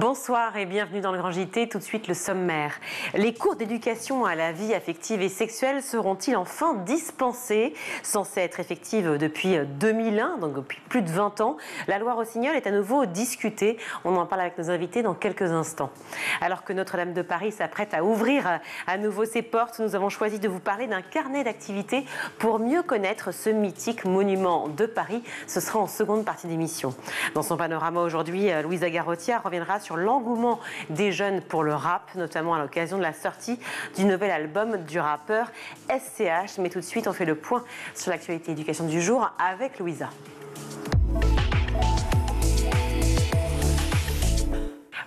Bonsoir et bienvenue dans le Grand JT. Tout de suite le sommaire. Les cours d'éducation à la vie affective et sexuelle seront-ils enfin dispensés? Censés être effectives depuis 2001, donc depuis plus de 20 ans, la loi Rossignol est à nouveau discutée. On en parle avec nos invités dans quelques instants. Alors que Notre-Dame de Paris s'apprête à ouvrir à nouveau ses portes, nous avons choisi de vous parler d'un carnet d'activités pour mieux connaître ce mythique monument de Paris. Ce sera en seconde partie d'émission. Dans son panorama aujourd'hui, Louisa Garottière reviendra sur l'engouement des jeunes pour le rap, notamment à l'occasion de la sortie du nouvel album du rappeur SCH. Mais tout de suite, on fait le point sur l'actualité éducation du jour avec Louisa.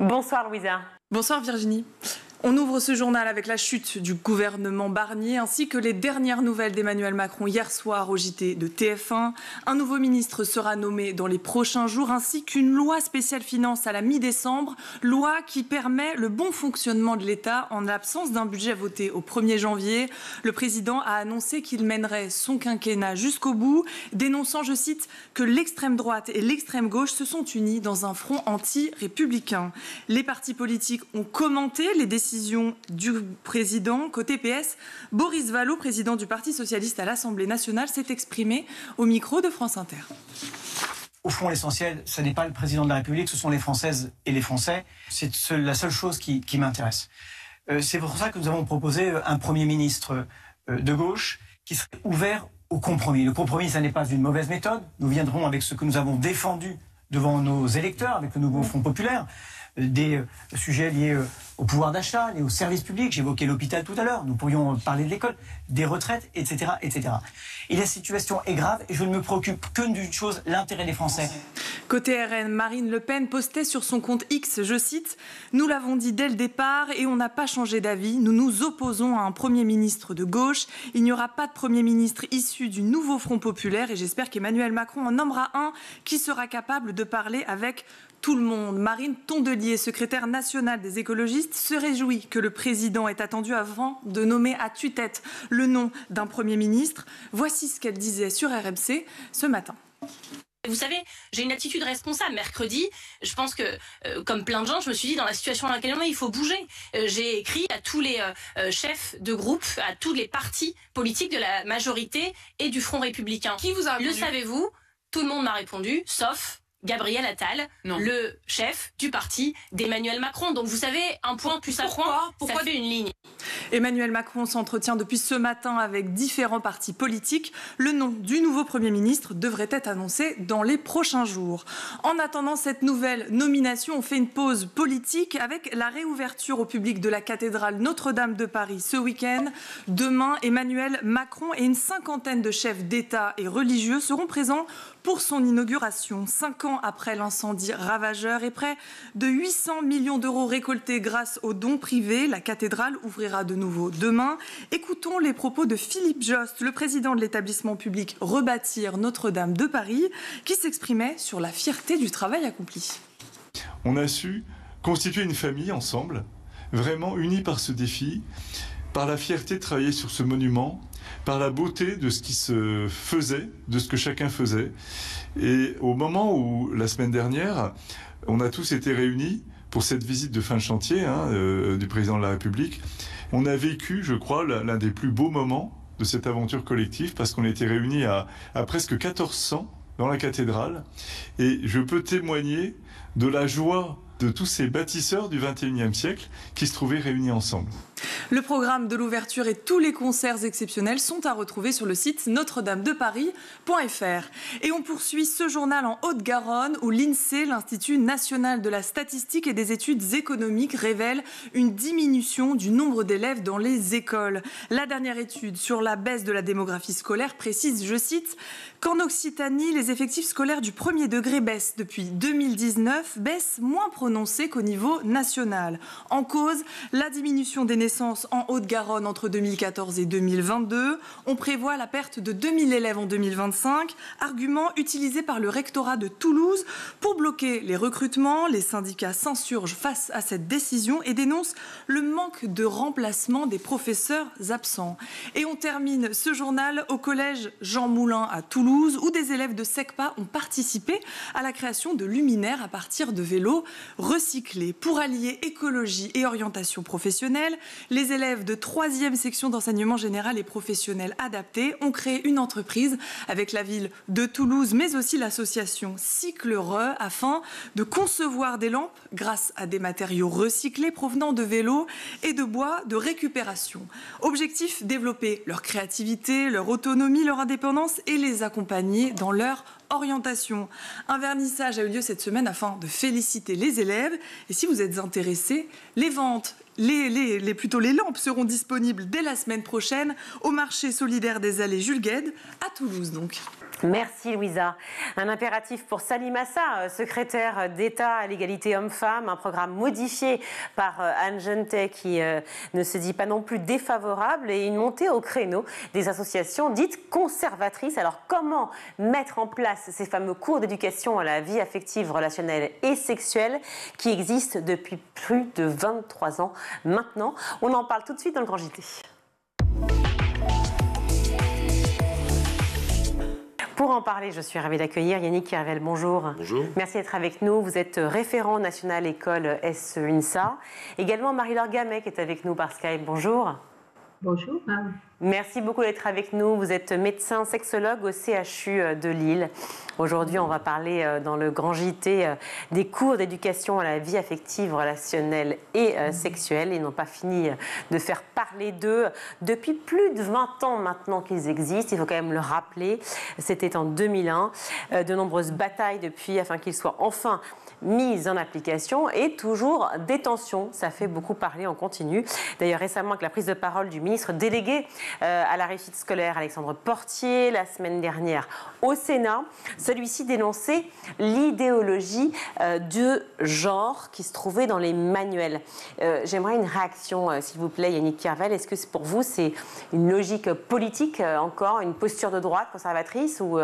Bonsoir Louisa. Bonsoir Virginie. On ouvre ce journal avec la chute du gouvernement Barnier ainsi que les dernières nouvelles d'Emmanuel Macron hier soir au JT de TF1. Un nouveau ministre sera nommé dans les prochains jours ainsi qu'une loi spéciale finance à la mi-décembre, loi qui permet le bon fonctionnement de l'État en l'absence d'un budget voté au 1er janvier. Le président a annoncé qu'il mènerait son quinquennat jusqu'au bout, dénonçant, je cite, que l'extrême droite et l'extrême gauche se sont unis dans un front anti-républicain. Les partis politiques ont commenté les décisions du président. Côté PS, Boris Vallaud, président du Parti socialiste à l'Assemblée nationale, s'est exprimé au micro de France Inter. Au fond, l'essentiel, ce n'est pas le président de la République, ce sont les Françaises et les Français. C'est la seule chose qui m'intéresse. C'est pour ça que nous avons proposé un Premier ministre de gauche qui serait ouvert au compromis. Le compromis, ça n'est pas une mauvaise méthode. Nous viendrons avec ce que nous avons défendu devant nos électeurs, avec le nouveau Front populaire, des sujets liés au pouvoir d'achat, liés aux services publics. J'évoquais l'hôpital tout à l'heure. Nous pourrions parler de l'école, des retraites, etc., etc. Et la situation est grave et je ne me préoccupe que d'une chose, l'intérêt des Français. Côté RN, Marine Le Pen postait sur son compte X, je cite, « Nous l'avons dit dès le départ et on n'a pas changé d'avis. Nous nous opposons à un Premier ministre de gauche. Il n'y aura pas de Premier ministre issu du nouveau Front populaire et j'espère qu'Emmanuel Macron en nommera un qui sera capable de parler avec tout le monde. » Marine Tondelier, secrétaire nationale des écologistes, se réjouit que le président ait attendu avant de nommer à tue-tête le nom d'un Premier ministre. Voici ce qu'elle disait sur RMC ce matin. Vous savez, j'ai une attitude responsable. Mercredi, je pense que, comme plein de gens, je me suis dit, dans la situation dans laquelle on est, il faut bouger. J'ai écrit à tous les chefs de groupe, à tous les partis politiques de la majorité et du Front républicain. Qui vous a répondu ? Le savez-vous? Tout le monde m'a répondu, sauf Gabriel Attal, le chef du parti d'Emmanuel Macron. Donc vous savez, un point plus un point, ça fait une ligne. Emmanuel Macron s'entretient depuis ce matin avec différents partis politiques. Le nom du nouveau Premier ministre devrait être annoncé dans les prochains jours. En attendant cette nouvelle nomination, on fait une pause politique avec la réouverture au public de la cathédrale Notre-Dame de Paris ce week-end. Demain, Emmanuel Macron et une cinquantaine de chefs d'État et religieux seront présents pour son inauguration. 5 ans après l'incendie ravageur et près de 800 millions d'euros récoltés grâce aux dons privés, la cathédrale ouvrira de nouveau demain. Écoutons les propos de Philippe Jost, le président de l'établissement public Rebâtir Notre-Dame de Paris, qui s'exprimait sur la fierté du travail accompli. On a su constituer une famille ensemble, vraiment unis par ce défi, par la fierté de travailler sur ce monument, par la beauté de ce qui se faisait, de ce que chacun faisait. Et au moment où, la semaine dernière, on a tous été réunis pour cette visite de fin de chantier du président de la République, on a vécu, je crois, l'un des plus beaux moments de cette aventure collective, parce qu'on était réunis à presque 1400 dans la cathédrale. Et je peux témoigner de la joie de tous ces bâtisseurs du XXIe siècle qui se trouvaient réunis ensemble. Le programme de l'ouverture et tous les concerts exceptionnels sont à retrouver sur le site notre-dame-de-paris.fr. Et on poursuit ce journal en Haute-Garonne où l'INSEE, l'Institut national de la statistique et des études économiques, révèle une diminution du nombre d'élèves dans les écoles. La dernière étude sur la baisse de la démographie scolaire précise, je cite, qu'en Occitanie, les effectifs scolaires du premier degré baissent depuis 2019, baisse moins prononcée qu'au niveau national. En cause, la diminution des naissances naissances en Haute-Garonne entre 2014 et 2022. On prévoit la perte de 2000 élèves en 2025, argument utilisé par le rectorat de Toulouse pour bloquer les recrutements. Les syndicats s'insurgent face à cette décision et dénoncent le manque de remplacement des professeurs absents. Et on termine ce journal au collège Jean Moulin à Toulouse, où des élèves de SECPA ont participé à la création de luminaires à partir de vélos recyclés. Pour allier écologie et orientation professionnelle, les élèves de 3e section d'enseignement général et professionnel adapté ont créé une entreprise avec la ville de Toulouse, mais aussi l'association Cycle-Re, afin de concevoir des lampes grâce à des matériaux recyclés provenant de vélos et de bois de récupération. Objectif, développer leur créativité, leur autonomie, leur indépendance et les accompagner dans leur orientation. Un vernissage a eu lieu cette semaine afin de féliciter les élèves. Et si vous êtes intéressés, les ventes, plutôt les lampes seront disponibles dès la semaine prochaine au marché solidaire des Allées Jules Guesde à Toulouse donc. Merci Louisa. Un impératif pour Salim Assa, secrétaire d'État à l'égalité homme-femme, un programme modifié par Anne Genetet qui ne se dit pas non plus défavorable et une montée au créneau des associations dites conservatrices. Alors comment mettre en place ces fameux cours d'éducation à la vie affective, relationnelle et sexuelle qui existent depuis plus de 23 ans maintenant? On en parle tout de suite dans le Grand JT. Pour en parler, je suis ravie d'accueillir Yannick Kervel. Bonjour. Bonjour. Merci d'être avec nous. Vous êtes référent national école SEUNSA. Également Marie-Laure Gamet qui est avec nous par Skype. Bonjour. Bonjour. Merci beaucoup d'être avec nous. Vous êtes médecin sexologue au CHU de Lille. Aujourd'hui, on va parler dans le Grand JT des cours d'éducation à la vie affective, relationnelle et sexuelle. Ils n'ont pas fini de faire parler d'eux depuis plus de 20 ans maintenant qu'ils existent. Il faut quand même le rappeler. C'était en 2001. De nombreuses batailles depuis afin qu'ils soient enfin mis en application et toujours des tensions. Ça fait beaucoup parler en continu. D'ailleurs, récemment, avec la prise de parole du ministre délégué à la réussite scolaire, Alexandre Portier, la semaine dernière au Sénat, celui-ci dénonçait l'idéologie de genre qui se trouvait dans les manuels. J'aimerais une réaction, s'il vous plaît, Yannick Kervel. Est-ce que pour vous, c'est une logique politique encore, une posture de droite conservatrice ou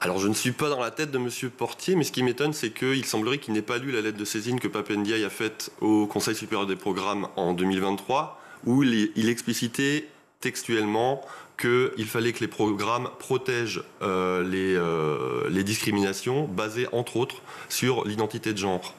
Alors, je ne suis pas dans la tête de M. Portier, mais ce qui m'étonne, c'est qu'il semblerait qu'il n'ait pas lu la lettre de saisine que Pape Ndiaye a faite au Conseil supérieur des programmes en 2023, où il explicitait textuellement qu'il fallait que les programmes protègent les discriminations basées, entre autres, sur l'identité de genre.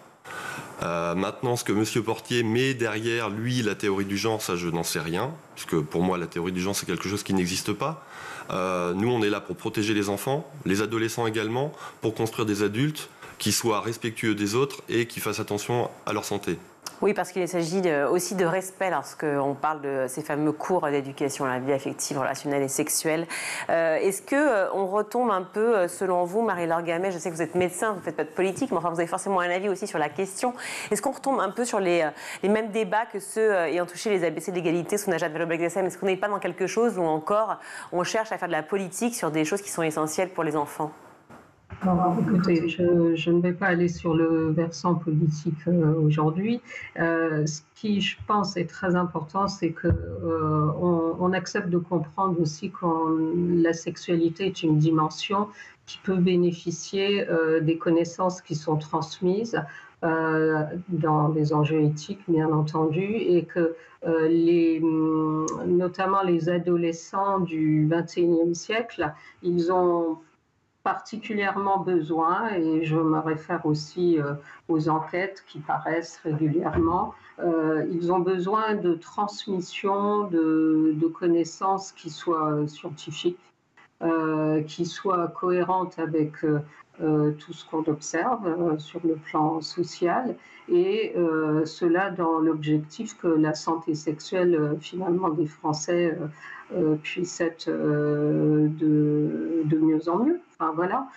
Maintenant, ce que M. Portier met derrière, lui, la théorie du genre, ça, je n'en sais rien, puisque pour moi, la théorie du genre, c'est quelque chose qui n'existe pas. Nous, on est là pour protéger les enfants, les adolescents également, pour construire des adultes qui soient respectueux des autres et qui fassent attention à leur santé. Oui, parce qu'il s'agit aussi de respect lorsqu'on parle de ces fameux cours d'éducation à la vie affective, relationnelle et sexuelle. Est-ce qu'on retombe un peu, selon vous, Marie-Laure Gamet, je sais que vous êtes médecin, vous ne faites pas de politique, mais enfin vous avez forcément un avis aussi sur la question. Est-ce qu'on retombe un peu sur les mêmes débats que ceux ayant touché les ABC de l'égalité sous Najat Vallaud-Belkacem? Est-ce qu'on n'est pas dans quelque chose où encore on cherche à faire de la politique sur des choses qui sont essentielles pour les enfants? Alors, écoutez, je ne vais pas aller sur le versant politique aujourd'hui. Ce qui, je pense, est très important, c'est qu'on accepte de comprendre aussi que la sexualité est une dimension qui peut bénéficier des connaissances qui sont transmises dans des enjeux éthiques, bien entendu, et que notamment les adolescents du XXIe siècle, ils ont particulièrement besoin, et je me réfère aussi aux enquêtes qui paraissent régulièrement, ils ont besoin de transmission de connaissances qui soient scientifiques, qui soient cohérentes avec tout ce qu'on observe sur le plan social, et cela dans l'objectif que la santé sexuelle finalement des Français puisse être de mieux mieux en mieux. Enfin, voilà.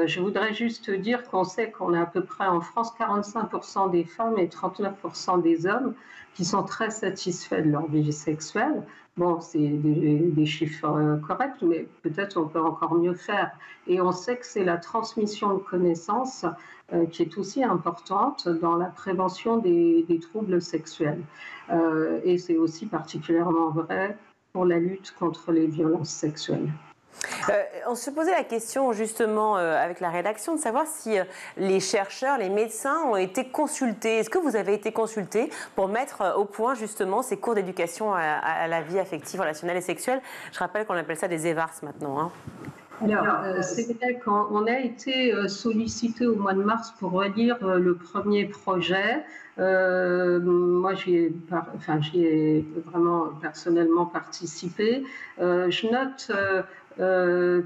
Je voudrais juste dire qu'on sait qu'on a à peu près en France 45% des femmes et 39% des hommes qui sont très satisfaits de leur vie sexuelle. Bon, c'est des chiffres corrects, mais peut-être on peut encore mieux faire. Et on sait que c'est la transmission de connaissances qui est aussi importante dans la prévention des troubles sexuels. Et c'est aussi particulièrement vrai pour la lutte contre les violences sexuelles. On se posait la question justement avec la rédaction de savoir si les chercheurs, les médecins ont été consultés. Est-ce que vous avez été consultés pour mettre au point justement ces cours d'éducation à la vie affective, relationnelle et sexuelle? Je rappelle qu'on appelle ça des EVARS maintenant. Hein. Alors, c'est vrai qu'on a été sollicité au mois de mars pour relire le premier projet. Moi, j'y ai vraiment personnellement participé. Je note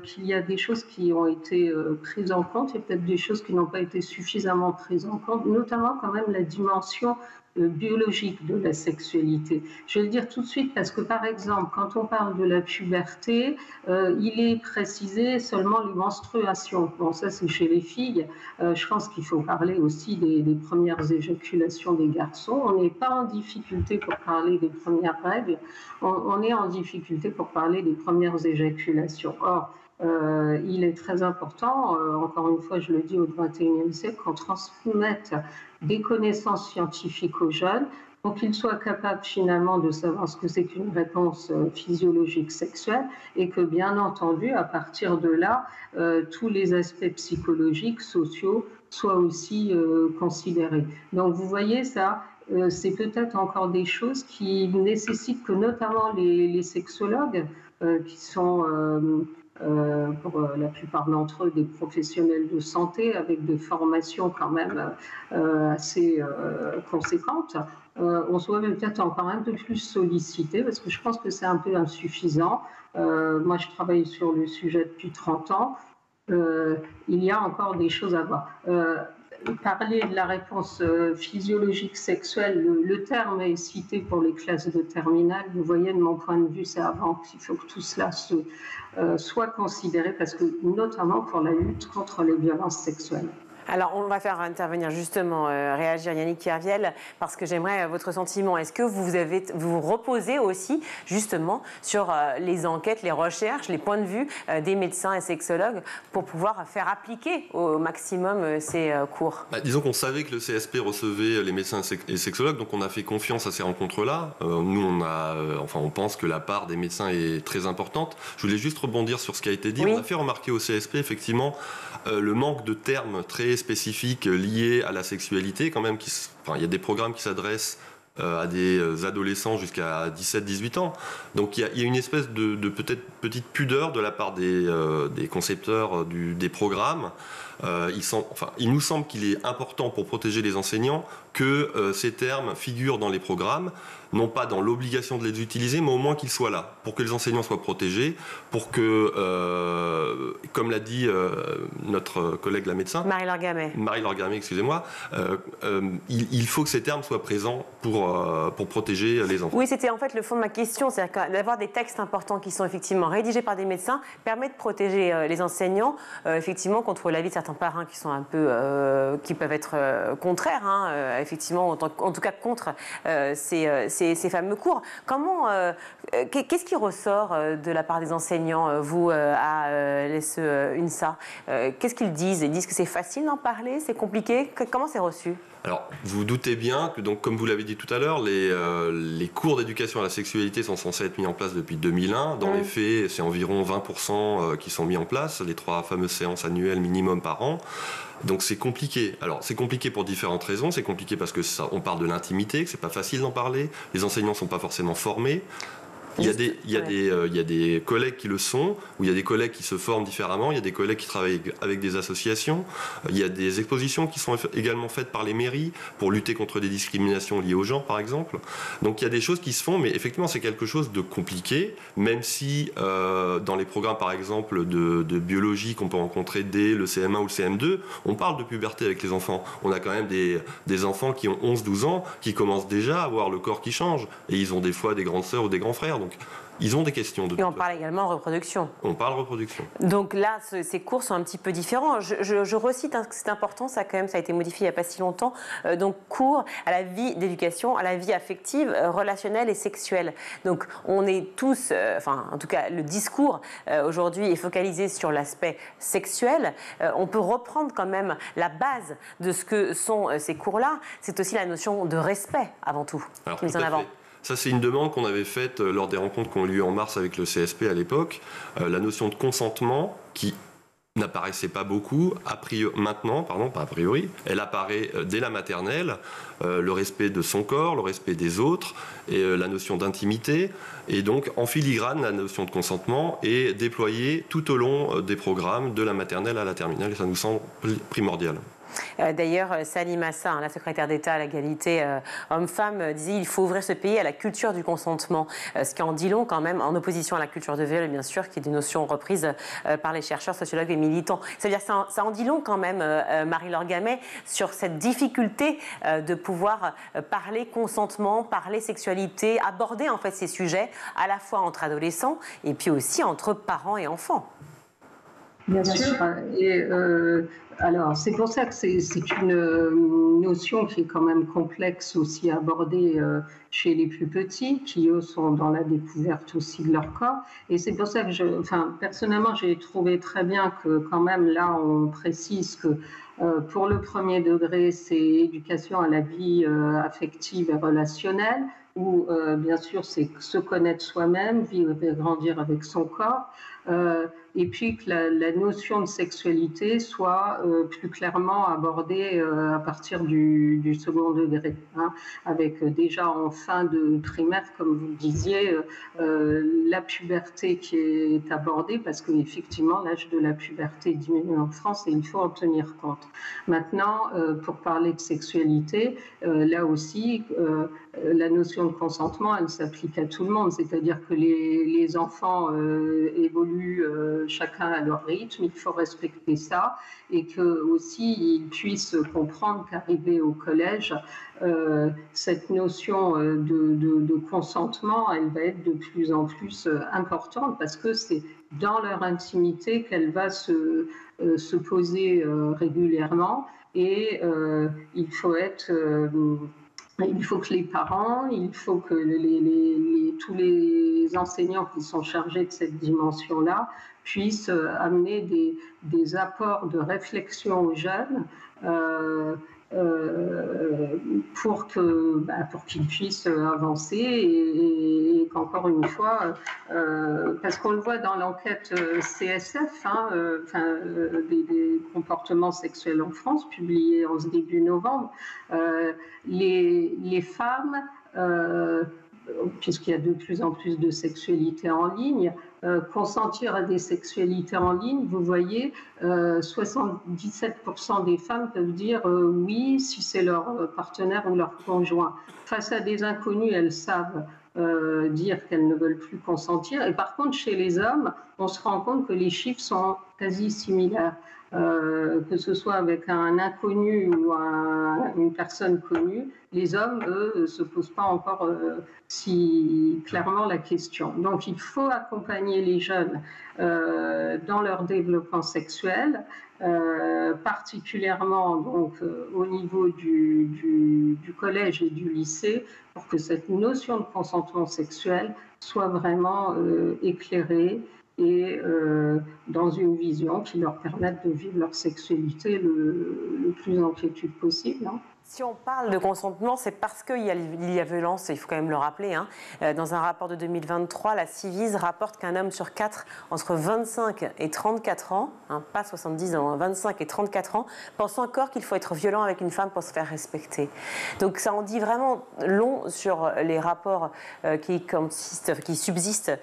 qu'il y a des choses qui ont été prises en compte et peut-être des choses qui n'ont pas été suffisamment prises en compte, notamment quand même la dimension biologique de la sexualité. Je vais le dire tout de suite parce que, par exemple, quand on parle de la puberté, il est précisé seulement les menstruations. Bon, ça, c'est chez les filles. Je pense qu'il faut parler aussi des premières éjaculations des garçons. On n'est pas en difficulté pour parler des premières règles. On est en difficulté pour parler des premières éjaculations. Or, il est très important, encore une fois, je le dis au XXIe siècle, qu'on transmette des connaissances scientifiques aux jeunes pour qu'ils soient capables finalement de savoir ce que c'est qu'une réponse physiologique sexuelle et que, bien entendu, à partir de là, tous les aspects psychologiques, sociaux soient aussi considérés. Donc, vous voyez, ça, c'est peut-être encore des choses qui nécessitent que notamment les sexologues, qui sont pour la plupart d'entre eux des professionnels de santé avec des formations quand même assez conséquentes, on soit peut-être encore un peu plus sollicité parce que je pense que c'est un peu insuffisant. Moi, je travaille sur le sujet depuis 30 ans. Il y a encore des choses à voir. Parler de la réponse physiologique sexuelle, le terme est cité pour les classes de terminale. Vous voyez, de mon point de vue, c'est avant qu'il faut que tout cela soit considéré, parce que notamment pour la lutte contre les violences sexuelles. Alors, on va faire intervenir justement, réagir Yannick Kerviel, parce que j'aimerais votre sentiment. Est-ce que vous reposez aussi justement sur les enquêtes, les recherches, les points de vue des médecins et sexologues pour pouvoir faire appliquer au maximum ces cours? Disons qu'on savait que le CSP recevait les médecins et sexologues, donc on a fait confiance à ces rencontres-là. Nous, on pense que la part des médecins est très importante. Je voulais juste rebondir sur ce qui a été dit. Oui. On a fait remarquer au CSP, effectivement, le manque de termes très spécifiques liés à la sexualité. Quand même, il y a des programmes qui s'adressent à des adolescents jusqu'à 17-18 ans. Donc il y a une espèce de peut-être petite pudeur de la part des concepteurs des programmes. Il nous semble qu'il est important pour protéger les enseignants que ces termes figurent dans les programmes, non pas dans l'obligation de les utiliser, mais au moins qu'ils soient là, pour que les enseignants soient protégés, pour que, comme l'a dit notre collègue la médecin, Marie-Laure Gamet, excusez-moi, il faut que ces termes soient présents pour protéger les enfants. Oui, c'était en fait le fond de ma question, c'est-à-dire d'avoir des textes importants qui sont effectivement rédigés par des médecins permet de protéger les enseignants, effectivement, contre l'avis de certains parrains qui sont un peu, qui peuvent être contraires, hein, effectivement, en tout cas contre ces fameux cours. Qu'est-ce qui ressort de la part des enseignants, vous, à l'ESE-UNSA? Qu'est-ce qu'ils disent? Ils disent que c'est facile d'en parler, c'est compliqué? Comment c'est reçu? Alors, vous doutez bien que, donc, comme vous l'avez dit tout à l'heure, les cours d'éducation à la sexualité sont censés être mis en place depuis 2001. Dans les faits, c'est environ 20% qui sont mis en place, les 3 fameuses séances annuelles minimum par an. Donc c'est compliqué. Alors c'est compliqué pour différentes raisons. C'est compliqué parce que on parle de l'intimité, que c'est pas facile d'en parler. Les enseignants sont pas forcément formés. Il y a des collègues qui le sont, ou il y a des collègues qui se forment différemment, il y a des collègues qui travaillent avec des associations, il y a des expositions qui sont également faites par les mairies pour lutter contre des discriminations liées au genre, par exemple. Donc il y a des choses qui se font, mais effectivement c'est quelque chose de compliqué, même si dans les programmes, par exemple, de biologie qu'on peut rencontrer dès le CM1 ou le CM2, on parle de puberté avec les enfants. On a quand même des enfants qui ont 11-12 ans, qui commencent déjà à avoir le corps qui change, et ils ont des fois des grandes sœurs ou des grands frères. Donc ils ont des questions. Et on parle également reproduction. On parle reproduction. Donc là, ces cours sont un petit peu différents. Je recite, hein, c'est important, ça quand même, ça a été modifié il n'y a pas si longtemps. Donc cours à la vie d'éducation, à la vie affective, relationnelle et sexuelle. Donc on est tous, en tout cas le discours aujourd'hui est focalisé sur l'aspect sexuel. On peut reprendre quand même la base de ce que sont ces cours-là. C'est aussi la notion de respect avant tout qui est mise en avant. Ça, c'est une demande qu'on avait faite lors des rencontres qui ont eu lieu en mars avec le CSP à l'époque. La notion de consentement qui n'apparaissait pas beaucoup, pas a priori, elle apparaît dès la maternelle, le respect de son corps, le respect des autres, et la notion d'intimité, et donc en filigrane, la notion de consentement est déployée tout au long des programmes de la maternelle à la terminale, et ça nous semble primordial. D'ailleurs, Salim Assa, la secrétaire d'État à l'égalité homme-femme, disait qu'il faut ouvrir ce pays à la culture du consentement, ce qui en dit long quand même, en opposition à la culture de viol, bien sûr, qui est une notion reprise par les chercheurs, sociologues et militants. C'est-à-dire ça en dit long quand même, Marie-Laure Gamet, sur cette difficulté de pouvoir parler consentement, parler sexualité, aborder en fait ces sujets à la fois entre adolescents et puis aussi entre parents et enfants. Bien sûr. Et alors, c'est pour ça que c'est une notion qui est quand même complexe aussi à aborder chez les plus petits, qui eux sont dans la découverte aussi de leur corps. Et c'est pour ça que personnellement, j'ai trouvé très bien que quand même là, on précise que pour le premier degré, c'est éducation à la vie affective et relationnelle, où bien sûr c'est se connaître soi-même, vivre et grandir avec son corps, et puis que la notion de sexualité soit plus clairement abordée à partir du second degré, hein, avec déjà en fin de primaire, comme vous le disiez, la puberté qui est abordée, parce qu'effectivement l'âge de la puberté diminue en France et il faut en tenir compte. Maintenant, pour parler de sexualité, là aussi, la notion de consentement, elle s'applique à tout le monde, c'est-à-dire que les enfants évoluent chacun à leur rythme, il faut respecter ça, et que aussi ils puissent comprendre qu'arrivé au collège, cette notion de consentement, elle va être de plus en plus importante, parce que c'est dans leur intimité qu'elle va se poser régulièrement, et il faut que les parents, il faut que tous les enseignants qui sont chargés de cette dimension-là puissent amener des apports de réflexion aux jeunes pour qu'ils puissent avancer et qu'encore une fois, parce qu'on le voit dans l'enquête CSF, des comportements sexuels en France, publiée en ce début novembre, les femmes, puisqu'il y a de plus en plus de sexualité en ligne, consentir à des sexualités en ligne, vous voyez, 77% des femmes peuvent dire oui si c'est leur partenaire ou leur conjoint. Face à des inconnus, elles savent dire qu'elles ne veulent plus consentir. Et par contre, chez les hommes, on se rend compte que les chiffres sont quasi similaires. Que ce soit avec un inconnu ou une personne connue, les hommes, eux, ne se posent pas encore si clairement la question. Donc il faut accompagner les jeunes dans leur développement sexuel, particulièrement donc, au niveau du collège et du lycée, pour que cette notion de consentement sexuel soit vraiment éclairée et dans une vision qui leur permette de vivre leur sexualité le plus en quiétude possible. Hein. Si on parle de consentement, c'est parce qu'il y a violence, il faut quand même le rappeler. Hein. Dans un rapport de 2023, la Civise rapporte qu'un homme sur 4, entre 25 et 34 ans, hein, pas 70 ans, 25 et 34 ans, pense encore qu'il faut être violent avec une femme pour se faire respecter. Donc ça en dit vraiment long sur les rapports qui subsistent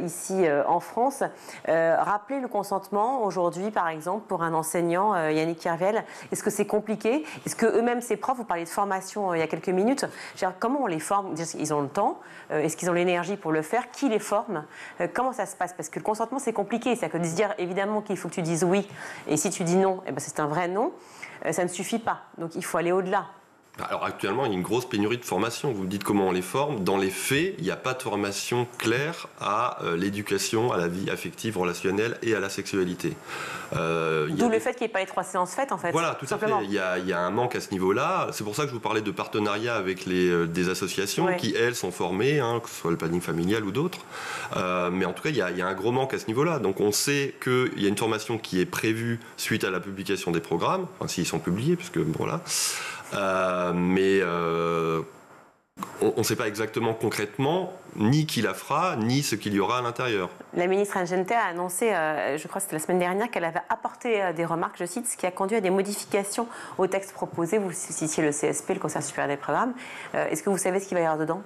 ici en France. Rappeler le consentement aujourd'hui, par exemple, pour un enseignant, Yannick Kerviel, est-ce que c'est compliqué? Est-ce qu'eux-mêmes, ces profs, vous parliez de formation il y a quelques minutes, comment on les forme? Ils ont le temps? Est-ce qu'ils ont l'énergie pour le faire? Qui les forme? Comment ça se passe? Parce que le consentement, c'est compliqué. C'est-à-dire que de se dire évidemment qu'il faut que tu dises oui, et si tu dis non, c'est un vrai non, ça ne suffit pas. Donc il faut aller au-delà. Alors actuellement, il y a une grosse pénurie de formation. Vous me dites comment on les forme. Dans les faits, il n'y a pas de formation claire à l'éducation, à la vie affective, relationnelle et à la sexualité. D'où le fait qu'il n'y ait pas les 3 séances faites, en fait. Voilà, tout à fait. Il y a un manque à ce niveau-là. C'est pour ça que je vous parlais de partenariat avec des associations qui, elles, sont formées, que ce soit le planning familial ou d'autres. Mais en tout cas, il y a un gros manque à ce niveau-là. Donc on sait qu'il y a une formation qui est prévue suite à la publication des programmes, s'ils sont publiés, puisque voilà. Mais on ne sait pas exactement concrètement ni qui la fera, ni ce qu'il y aura à l'intérieur. La ministre Ingente a annoncé, je crois que c'était la semaine dernière, qu'elle avait apporté des remarques, je cite, ce qui a conduit à des modifications au texte proposé. Vous citiez le CSP, le Conseil supérieur des programmes. Est-ce que vous savez ce qu'il va y avoir dedans ?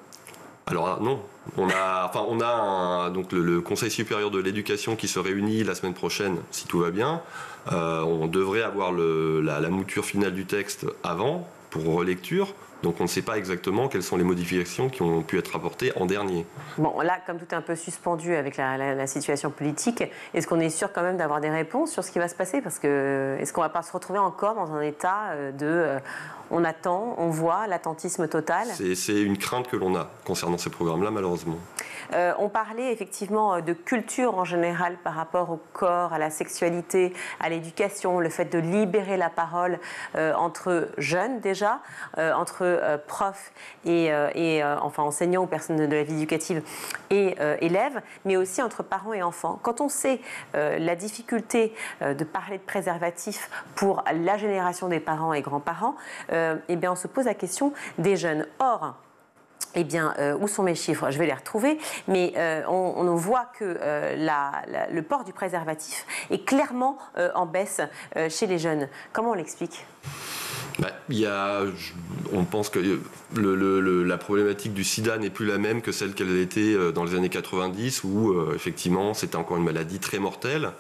Alors non, on a donc le Conseil supérieur de l'éducation qui se réunit la semaine prochaine, si tout va bien. On devrait avoir la mouture finale du texte avant, pour relecture. Donc on ne sait pas exactement quelles sont les modifications qui ont pu être apportées en dernier. Bon, là, comme tout est un peu suspendu avec la situation politique, est-ce qu'on est sûr quand même d'avoir des réponses sur ce qui va se passer ? Parce que est-ce qu'on ne va pas se retrouver encore dans un état on attend, on voit, l'attentisme total ? C'est une crainte que l'on a concernant ces programmes-là, malheureusement. On parlait effectivement de culture en général par rapport au corps, à la sexualité, à l'éducation, le fait de libérer la parole entre jeunes déjà, entre profs et enfin enseignants ou personnes de la vie éducative et élèves, mais aussi entre parents et enfants. Quand on sait la difficulté de parler de préservatifs pour la génération des parents et grands-parents, eh bien on se pose la question des jeunes. Or, eh bien, où sont mes chiffres ? Je vais les retrouver, mais on voit que le port du préservatif est clairement en baisse chez les jeunes. Comment on l'explique ? On pense que la problématique du sida n'est plus la même que celle qu'elle était dans les années 90, où effectivement c'était encore une maladie très mortelle.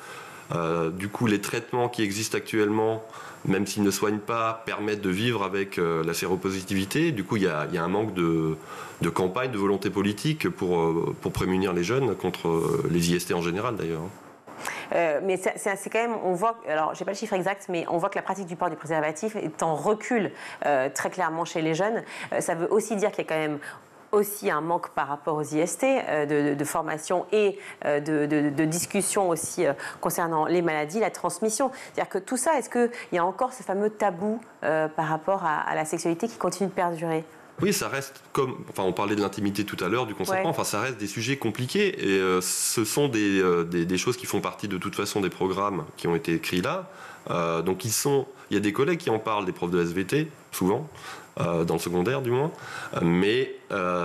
Du coup, les traitements qui existent actuellement, même s'ils ne soignent pas, permettent de vivre avec la séropositivité. Du coup, il y a un manque de campagne, de volonté politique pour prémunir les jeunes contre les IST en général d'ailleurs. Mais c'est quand même, on voit, alors j'ai pas le chiffre exact, mais on voit que la pratique du port du préservatif est en recul très clairement chez les jeunes. Ça veut aussi dire qu'il y a quand même aussi un manque par rapport aux IST, de formation et de discussion aussi concernant les maladies, la transmission. C'est-à-dire que tout ça, est-ce qu'il y a encore ce fameux tabou par rapport à la sexualité qui continue de perdurer ? Oui, ça reste on parlait de l'intimité tout à l'heure, du consentement, ça reste des sujets compliqués et ce sont des choses qui font partie de toute façon des programmes qui ont été écrits là. Donc il y a des collègues qui en parlent, des profs de SVT, souvent, dans le secondaire du moins, mais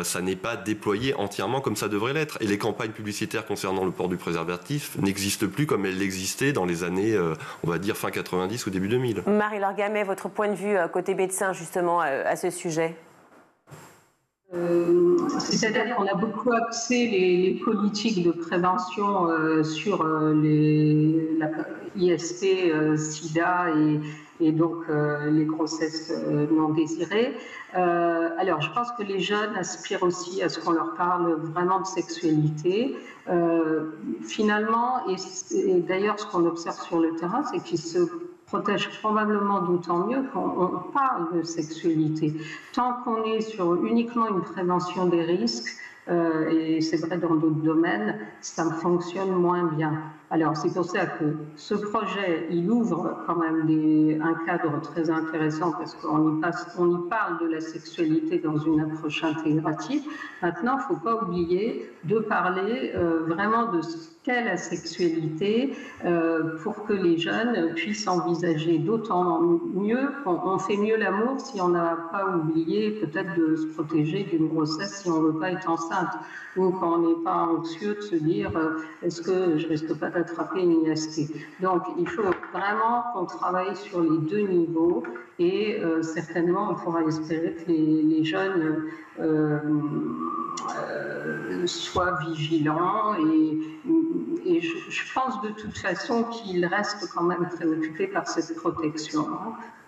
ça n'est pas déployé entièrement comme ça devrait l'être. Et les campagnes publicitaires concernant le port du préservatif n'existent plus comme elles existaient dans les années, on va dire, fin 90 ou début 2000. Marie-Laure Gamet, votre point de vue côté médecin justement à ce sujet ? C'est-à-dire qu'on a beaucoup axé les politiques de prévention sur la IST, SIDA et donc les grossesses non désirées. Alors, je pense que les jeunes aspirent aussi à ce qu'on leur parle vraiment de sexualité. Finalement, et d'ailleurs, ce qu'on observe sur le terrain, c'est qu'ils se protège probablement d'autant mieux qu'on parle de sexualité. Tant qu'on est sur uniquement une prévention des risques, et c'est vrai dans d'autres domaines, ça fonctionne moins bien. Alors c'est pour ça que ce projet, il ouvre quand même un cadre très intéressant parce qu'on y parle de la sexualité dans une approche intégrative. Maintenant, il ne faut pas oublier de parler vraiment de ce qu'est la sexualité pour que les jeunes puissent envisager d'autant mieux. On fait mieux l'amour si on n'a pas oublié peut-être de se protéger d'une grossesse si on ne veut pas être enceinte ou quand on n'est pas anxieux de se dire est-ce que je risque pas d'attraper une IST. Donc il faut vraiment qu'on travaille sur les deux niveaux et certainement on pourra espérer que les jeunes soient vigilants et je pense de toute façon qu'ils restent quand même préoccupés par cette protection.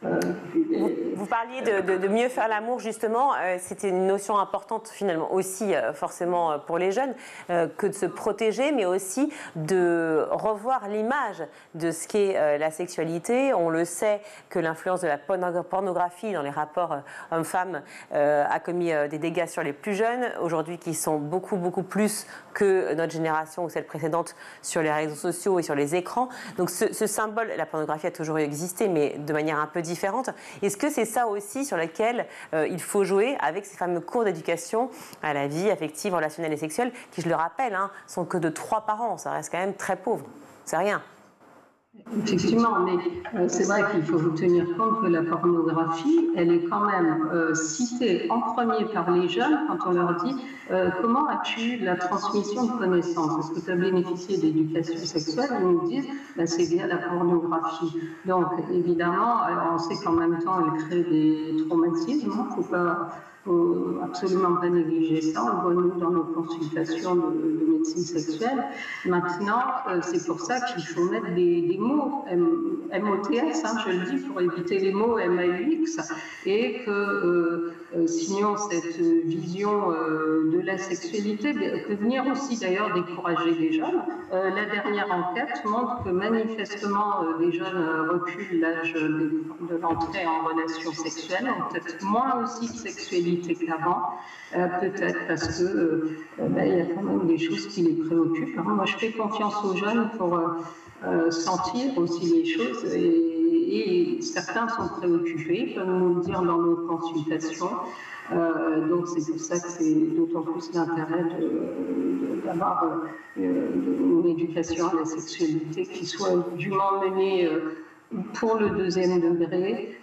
Vous parliez de mieux faire l'amour justement, c'était une notion importante finalement aussi forcément pour les jeunes que de se protéger mais aussi de revoir l'image de ce qu'est la sexualité. On le sait que l'influence de la pornographie dans les rapports hommes-femmes a commis des dégâts sur les plus jeunes, aujourd'hui qui sont beaucoup plus que notre génération ou celle précédente sur les réseaux sociaux et sur les écrans. Donc ce symbole, la pornographie a toujours existé, mais de manière un peu différente. Est-ce que c'est ça aussi sur lequel il faut jouer avec ces fameux cours d'éducation à la vie affective, relationnelle et sexuelle, qui, je le rappelle, sont que de 3 par an. Ça reste quand même très pauvre. C'est rien. Effectivement, mais c'est vrai qu'il faut tenir compte que la pornographie, elle est quand même citée en premier par les jeunes quand on leur dit comment as-tu la transmission de connaissances? Est-ce que tu as bénéficié d'éducation sexuelle? Ils nous disent c'est via la pornographie. Donc évidemment, on sait qu'en même temps, elle crée des traumatismes. Il ne faut absolument pas négliger ça. On le voit nous dans nos consultations de médecine sexuelle. Maintenant, c'est pour ça qu'il faut mettre des mots MOTS, je le dis, pour éviter les mots MAUX, et que sinon cette vision de la sexualité peut venir aussi d'ailleurs décourager les jeunes. La dernière enquête montre que manifestement les jeunes reculent l'âge de l'entrée en relation sexuelle, ont peut-être moins aussi de sexualité qu'avant, peut-être parce que il y a quand même des choses qui les préoccupent. Moi, je fais confiance aux jeunes pour sentir aussi les choses et certains sont préoccupés, peuvent nous le dire dans nos consultations. Donc c'est pour ça que c'est d'autant plus l'intérêt d'avoir une éducation à la sexualité qui soit dûment menée pour le 2e degré,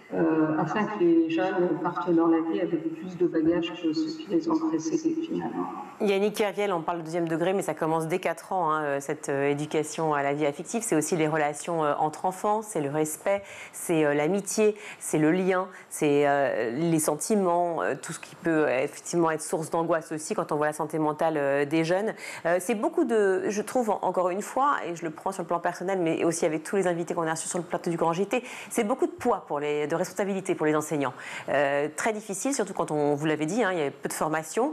afin que les jeunes partent dans la vie avec plus de bagages que ceux qui les ont précédés finalement. Yannick Kerviel, on parle de 2e degré, mais ça commence dès 4 ans, cette éducation à la vie affective. C'est aussi les relations entre enfants, c'est le respect, c'est l'amitié, c'est le lien, c'est les sentiments, tout ce qui peut effectivement être source d'angoisse aussi quand on voit la santé mentale des jeunes. C'est beaucoup de, je trouve, encore une fois, et je le prends sur le plan personnel, mais aussi avec tous les invités qu'on a reçus sur le plateau du Grand JT, c'est beaucoup de poids, de responsabilité pour les enseignants. Très difficile, surtout quand on, vous l'avez dit, il y a peu de formation,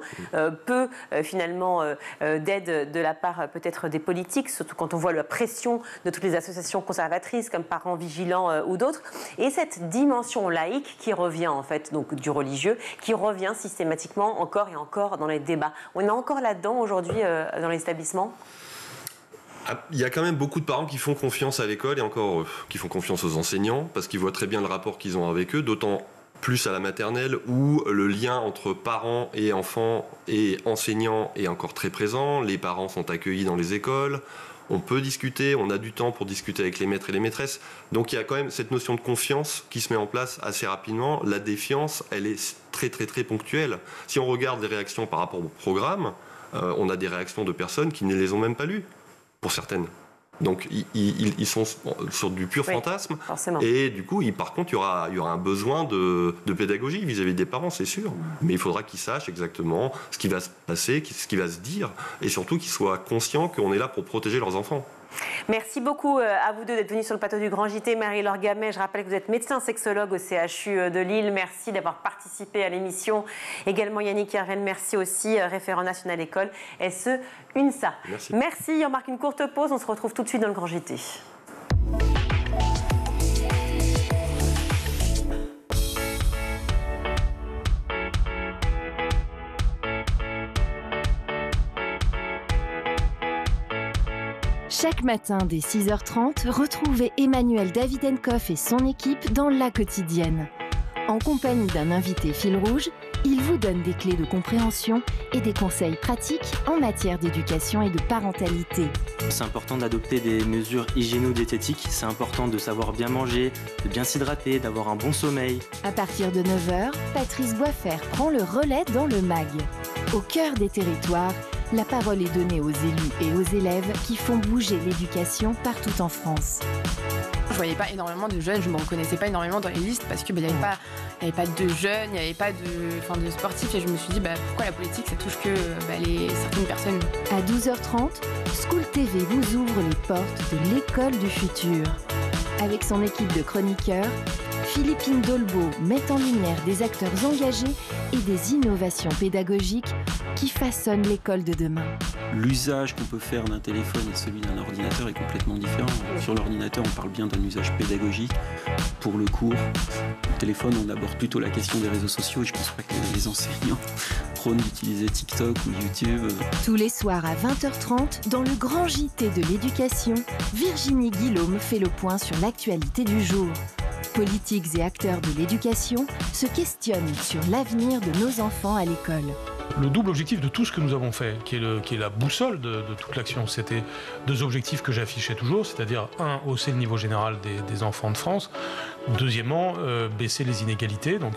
peu finalement d'aide de la part peut-être des politiques, surtout quand on voit la pression de toutes les associations conservatrices comme Parents Vigilants ou d'autres, et cette dimension laïque qui revient en fait, donc du religieux, qui revient systématiquement encore et encore dans les débats. On est encore là-dedans aujourd'hui dans les établissements ? Il y a quand même beaucoup de parents qui font confiance à l'école et encore qui font confiance aux enseignants parce qu'ils voient très bien le rapport qu'ils ont avec eux, d'autant plus à la maternelle où le lien entre parents et enfants et enseignants est encore très présent. Les parents sont accueillis dans les écoles, on peut discuter, on a du temps pour discuter avec les maîtres et les maîtresses. Donc il y a quand même cette notion de confiance qui se met en place assez rapidement. La défiance, elle est très ponctuelle. Si on regarde les réactions par rapport au programme, on a des réactions de personnes qui ne les ont même pas lues. Pour certaines. Donc ils sont sur du pur fantasme. Forcément. Et du coup, par contre, il y aura un besoin de pédagogie vis-à-vis des parents, c'est sûr. Mais il faudra qu'ils sachent exactement ce qui va se passer, ce qui va se dire, et surtout qu'ils soient conscients qu'on est là pour protéger leurs enfants. Merci beaucoup à vous deux d'être venus sur le plateau du Grand JT. Marie-Laure Gamet, je rappelle que vous êtes médecin sexologue au CHU de Lille. Merci d'avoir participé à l'émission. Également Yannick Kerviel, merci aussi, référent national école SE UNSA. Merci, on marque une courte pause, on se retrouve tout de suite dans le Grand JT. Chaque matin dès 6h30, retrouvez Emmanuel Davidenkoff et son équipe dans La Quotidienne. En compagnie d'un invité fil rouge, il vous donne des clés de compréhension et des conseils pratiques en matière d'éducation et de parentalité. C'est important d'adopter des mesures hygiéno-diététiques, c'est important de savoir bien manger, de bien s'hydrater, d'avoir un bon sommeil. À partir de 9h, Patrice Boisfer prend le relais dans le MAG. Au cœur des territoires, la parole est donnée aux élus et aux élèves qui font bouger l'éducation partout en France. Je voyais pas énormément de jeunes, je me reconnaissais pas énormément dans les listes parce qu'il n'y avait pas de jeunes, il n'y avait pas de sportifs et je me suis dit pourquoi la politique ça touche que certaines personnes. À 12h30, School TV vous ouvre les portes de l'école du futur. Avec son équipe de chroniqueurs, Philippine Dolbeau met en lumière des acteurs engagés et des innovations pédagogiques qui façonnent l'école de demain. L'usage qu'on peut faire d'un téléphone et celui d'un ordinateur est complètement différent. Sur l'ordinateur, on parle bien d'un usage pédagogique. Pour le cours, le téléphone, on aborde plutôt la question des réseaux sociaux et je ne pense pas que les enseignants prônent d'utiliser TikTok ou YouTube. Tous les soirs à 20h30, dans le grand JT de l'éducation, Virginie Guillaume fait le point sur l'actualité du jour. Politiques et acteurs de l'éducation se questionnent sur l'avenir de nos enfants à l'école. Le double objectif de tout ce que nous avons fait, qui est la boussole de toute l'action, c'était 2 objectifs que j'affichais toujours, c'est-à-dire 1, hausser le niveau général des enfants de France, deuxièmement, baisser les inégalités, donc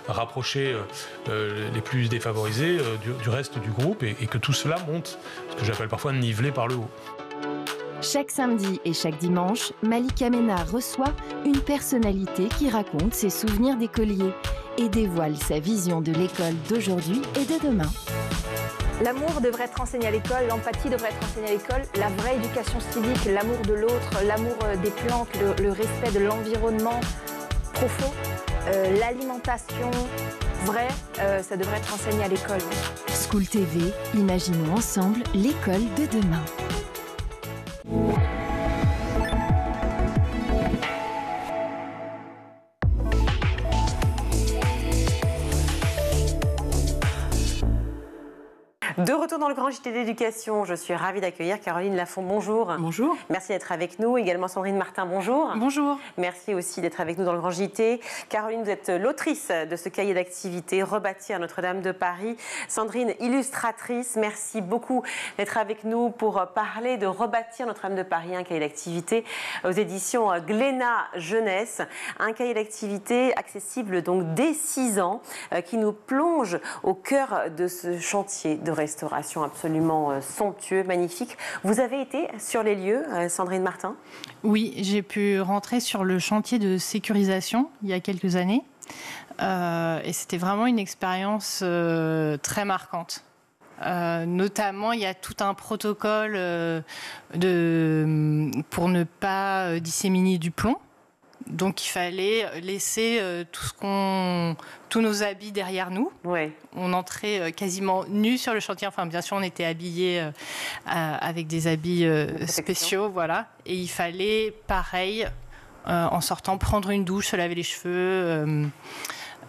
rapprocher les plus défavorisés du reste du groupe et que tout cela monte, ce que j'appelle parfois niveler par le haut. Chaque samedi et chaque dimanche, Malika Ménard reçoit une personnalité qui raconte ses souvenirs d'écolier et dévoile sa vision de l'école d'aujourd'hui et de demain. L'amour devrait être enseigné à l'école, l'empathie devrait être enseignée à l'école, la vraie éducation civique, l'amour de l'autre, l'amour des plantes, le respect de l'environnement profond, l'alimentation vraie, ça devrait être enseigné à l'école. School TV, imaginons ensemble l'école de demain. De retour dans le grand JT d'éducation, je suis ravie d'accueillir Caroline Lafont. Bonjour. Bonjour. Merci d'être avec nous. Également Sandrine Martin, bonjour. Bonjour. Merci aussi d'être avec nous dans le grand JT. Caroline, vous êtes l'autrice de ce cahier d'activité Rebâtir Notre-Dame de Paris. Sandrine, illustratrice, merci beaucoup d'être avec nous pour parler de Rebâtir Notre-Dame de Paris, un cahier d'activité aux éditions Glénat Jeunesse. Un cahier d'activité accessible donc dès 6 ans qui nous plonge au cœur de ce chantier de restauration absolument somptueux, magnifique. Vous avez été sur les lieux, Sandrine Martin? Oui, j'ai pu rentrer sur le chantier de sécurisation il y a quelques années. Et c'était vraiment une expérience très marquante. Notamment, il y a tout un protocole pour ne pas disséminer du plomb. Donc, il fallait laisser tous nos habits derrière nous. Ouais. On entrait quasiment nus sur le chantier. Enfin, bien sûr, on était habillés avec des habits spéciaux, voilà. Et il fallait, pareil, en sortant, prendre une douche, se laver les cheveux.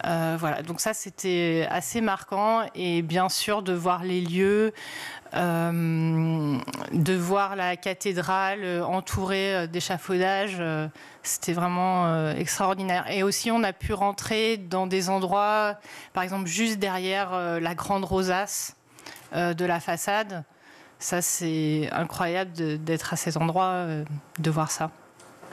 Voilà. Donc ça, c'était assez marquant. Et bien sûr, de voir les lieux, de voir la cathédrale entourée d'échafaudages, c'était vraiment extraordinaire. Et aussi, on a pu rentrer dans des endroits, par exemple, juste derrière la grande rosace de la façade. Ça, c'est incroyable d'être à cet endroit, de voir ça.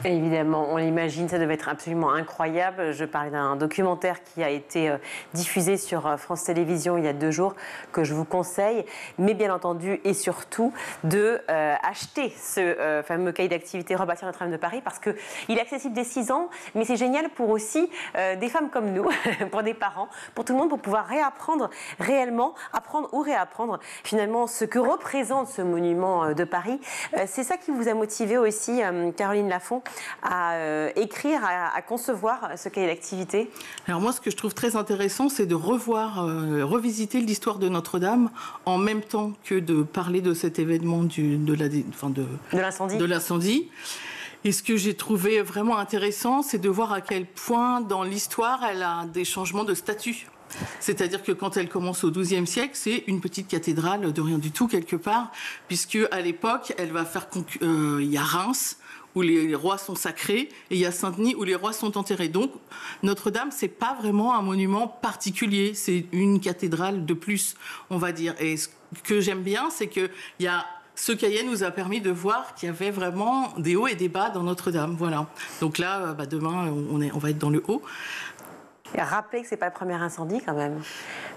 Et évidemment, on l'imagine, ça devait être absolument incroyable. Je parlais d'un documentaire qui a été diffusé sur France Télévisions il y a 2 jours, que je vous conseille, mais bien entendu et surtout de acheter ce fameux cahier d'activité Rebâtir Notre-Dame de Paris, parce qu'il est accessible dès 6 ans, mais c'est génial pour aussi des femmes comme nous, pour des parents, pour tout le monde, pour pouvoir réapprendre réellement, apprendre ou réapprendre finalement ce que représente ce monument de Paris. C'est ça qui vous a motivé aussi, Caroline Lafont, à écrire, à concevoir ce cahier d'activité? Alors moi, ce que je trouve très intéressant, c'est de revisiter l'histoire de Notre-Dame en même temps que de parler de cet événement de l'incendie. Et ce que j'ai trouvé vraiment intéressant, c'est de voir à quel point dans l'histoire, elle a des changements de statut. C'est-à-dire que quand elle commence au XIIe siècle, c'est une petite cathédrale de rien du tout quelque part, puisque à l'époque, elle va faire il y a Reims, où les rois sont sacrés, et il y a Saint-Denis où les rois sont enterrés. Donc Notre-Dame, c'est pas vraiment un monument particulier, c'est une cathédrale de plus, on va dire. Et ce que j'aime bien, c'est que ce cahier nous a permis de voir qu'il y avait vraiment des hauts et des bas dans Notre-Dame. Voilà. Donc là, demain, on va être dans le haut. Et rappelez que ce n'est pas le premier incendie quand même,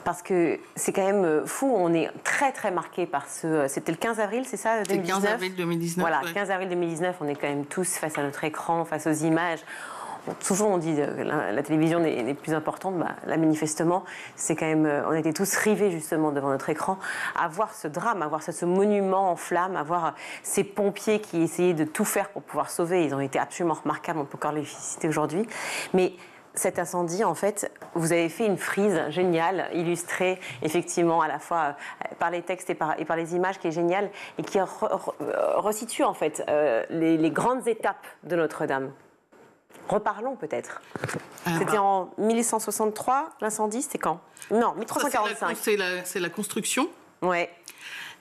parce que c'est quand même fou, on est très très marqué par c'était le 15 avril, c'est ça, 2019 ? C'est le 15 avril 2019. Voilà, ouais. 15 avril 2019, on est quand même tous face à notre écran, face aux images. Souvent on dit que la télévision n'est plus importante, là manifestement, c'est quand même, on était tous rivés justement devant notre écran, à voir ce drame, à voir ce monument en flammes, à voir ces pompiers qui essayaient de tout faire pour pouvoir sauver, ils ont été absolument remarquables, on peut encore les féliciter aujourd'hui. Mais cet incendie, en fait, vous avez fait une frise géniale, illustrée effectivement à la fois par les textes et par les images, qui est géniale et qui resitue en fait les grandes étapes de Notre-Dame. Reparlons peut-être. C'était en 1163, l'incendie, c'était quand? Non, 1345. C'est la construction. Ouais.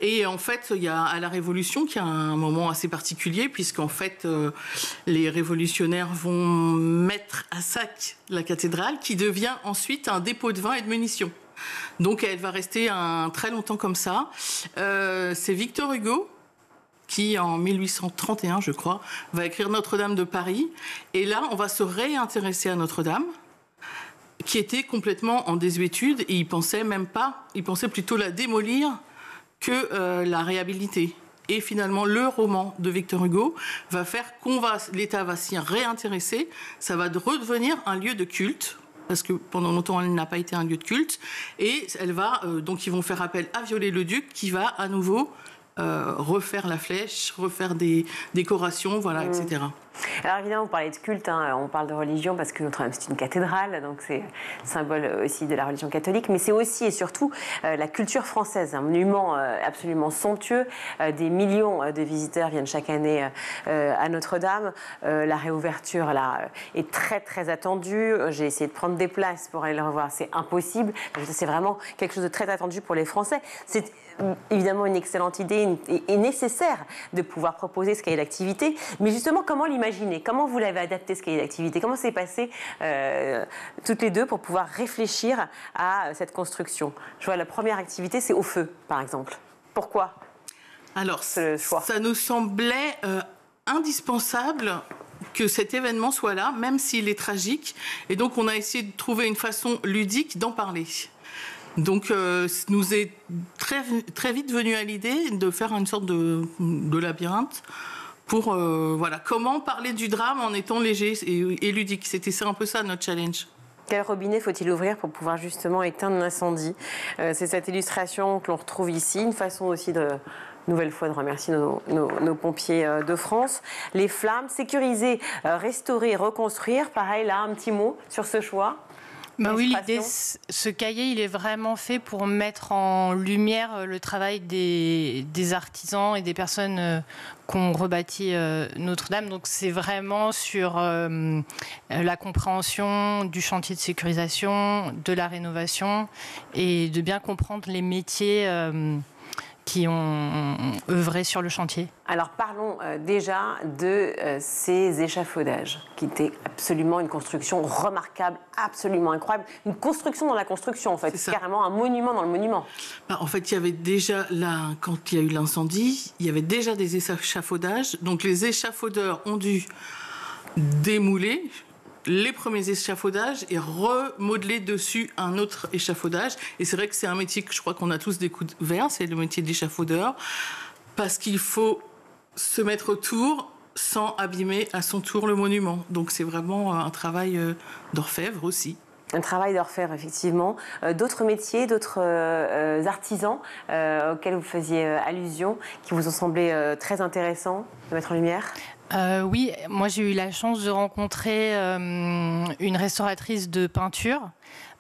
Et en fait, il y a à la Révolution qui a un moment assez particulier, puisqu'en fait, les révolutionnaires vont mettre à sac la cathédrale, qui devient ensuite un dépôt de vin et de munitions. Donc, elle va rester très longtemps comme ça. C'est Victor Hugo qui, en 1831, je crois, va écrire Notre-Dame de Paris. Et là, on va se réintéresser à Notre-Dame, qui était complètement en désuétude, et il pensait plutôt la démolir que la réhabiliter. Et finalement, le roman de Victor Hugo va faire l'État va s'y réintéresser. Ça va redevenir un lieu de culte, parce que pendant longtemps, elle n'a pas été un lieu de culte. Et donc ils vont faire appel à Viollet-le-Duc, qui va à nouveau refaire la flèche, refaire des décorations, voilà, etc. Alors évidemment, vous parlez de culte, hein, on parle de religion parce que Notre-Dame c'est une cathédrale, donc c'est symbole aussi de la religion catholique, mais c'est aussi et surtout la culture française, un monument absolument somptueux. Des millions de visiteurs viennent chaque année à Notre-Dame. La réouverture là est très très attendue. J'ai essayé de prendre des places pour aller le revoir, c'est impossible. C'est vraiment quelque chose de très attendu pour les Français. C'est évidemment une excellente idée et nécessaire de pouvoir proposer ce cahier d'activité, mais justement comment l'imaginer? Comment vous l'avez adapté ce cahier d'activité? Comment s'est passé toutes les deux pour pouvoir réfléchir à cette construction? Je vois la première activité, c'est au feu, par exemple. Pourquoi? Alors, ça nous semblait indispensable que cet événement soit là, même s'il est tragique, et donc on a essayé de trouver une façon ludique d'en parler. Donc, nous est très vite venu à l'idée de faire une sorte de labyrinthe pour comment parler du drame en étant léger et ludique. C'était un peu ça notre challenge. Quel robinet faut-il ouvrir pour pouvoir justement éteindre l'incendie? C'est cette illustration que l'on retrouve ici, une façon aussi nouvelle fois de remercier nos pompiers de France. Les flammes, sécuriser, restaurer, reconstruire. Pareil, là, un petit mot sur ce choix. Bah oui, ce cahier, il est vraiment fait pour mettre en lumière le travail des artisans et des personnes qui ont rebâti Notre-Dame. Donc c'est vraiment sur la compréhension du chantier de sécurisation, de la rénovation et de bien comprendre les métiers qui ont œuvré sur le chantier. Alors parlons déjà de ces échafaudages, qui étaient absolument une construction remarquable, absolument incroyable. Une construction dans la construction, en fait. C'est carrément un monument dans le monument. En fait, il y avait déjà, quand il y a eu l'incendie, il y avait déjà des échafaudages. Donc les échafaudeurs ont dû démouler les premiers échafaudages et remodeler dessus un autre échafaudage. Et c'est vrai que c'est un métier que je crois qu'on a tous découvert, c'est le métier d'échafaudeur, parce qu'il faut se mettre autour sans abîmer à son tour le monument. Donc c'est vraiment un travail d'orfèvre aussi. Un travail d'orfèvre, effectivement. D'autres métiers, d'autres artisans auxquels vous faisiez allusion, qui vous ont semblé très intéressants de mettre en lumière? Oui, moi j'ai eu la chance de rencontrer une restauratrice de peinture,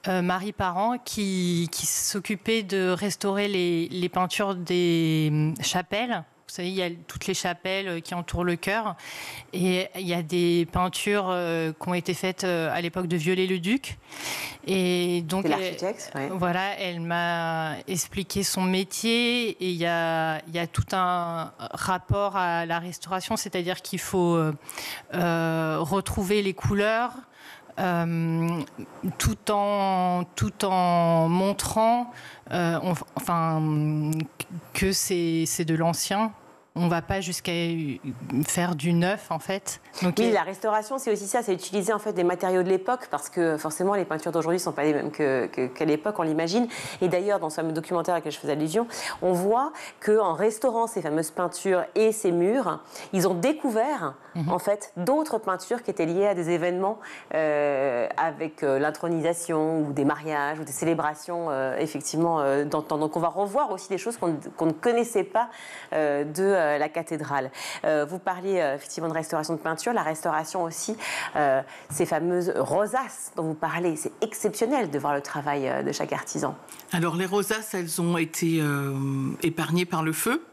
Marie Parent, qui s'occupait de restaurer les peintures des chapelles. Vous savez, il y a toutes les chapelles qui entourent le chœur. Et il y a des peintures qui ont été faites à l'époque de Viollet-le-Duc. Et donc, voilà, elle m'a expliqué son métier. Et il y a tout un rapport à la restauration, c'est-à-dire qu'il faut retrouver les couleurs, tout en montrant que c'est de l'ancien. On ne va pas jusqu'à faire du neuf, en fait. Donc, oui, la restauration, c'est aussi ça, c'est utiliser en fait des matériaux de l'époque, parce que forcément, les peintures d'aujourd'hui ne sont pas les mêmes qu'à l'époque, on l'imagine. Et d'ailleurs, dans ce fameux documentaire auquel je faisais allusion, on voit qu'en restaurant ces fameuses peintures et ces murs, ils ont découvert en fait d'autres peintures qui étaient liées à des événements avec l'intronisation ou des mariages ou des célébrations effectivement d'antan. Donc on va revoir aussi des choses qu'on ne connaissait pas de la cathédrale. Vous parliez effectivement de restauration de peinture, la restauration aussi, ces fameuses rosaces dont vous parlez, c'est exceptionnel de voir le travail de chaque artisan. Alors les rosaces, elles ont été épargnées par le feu,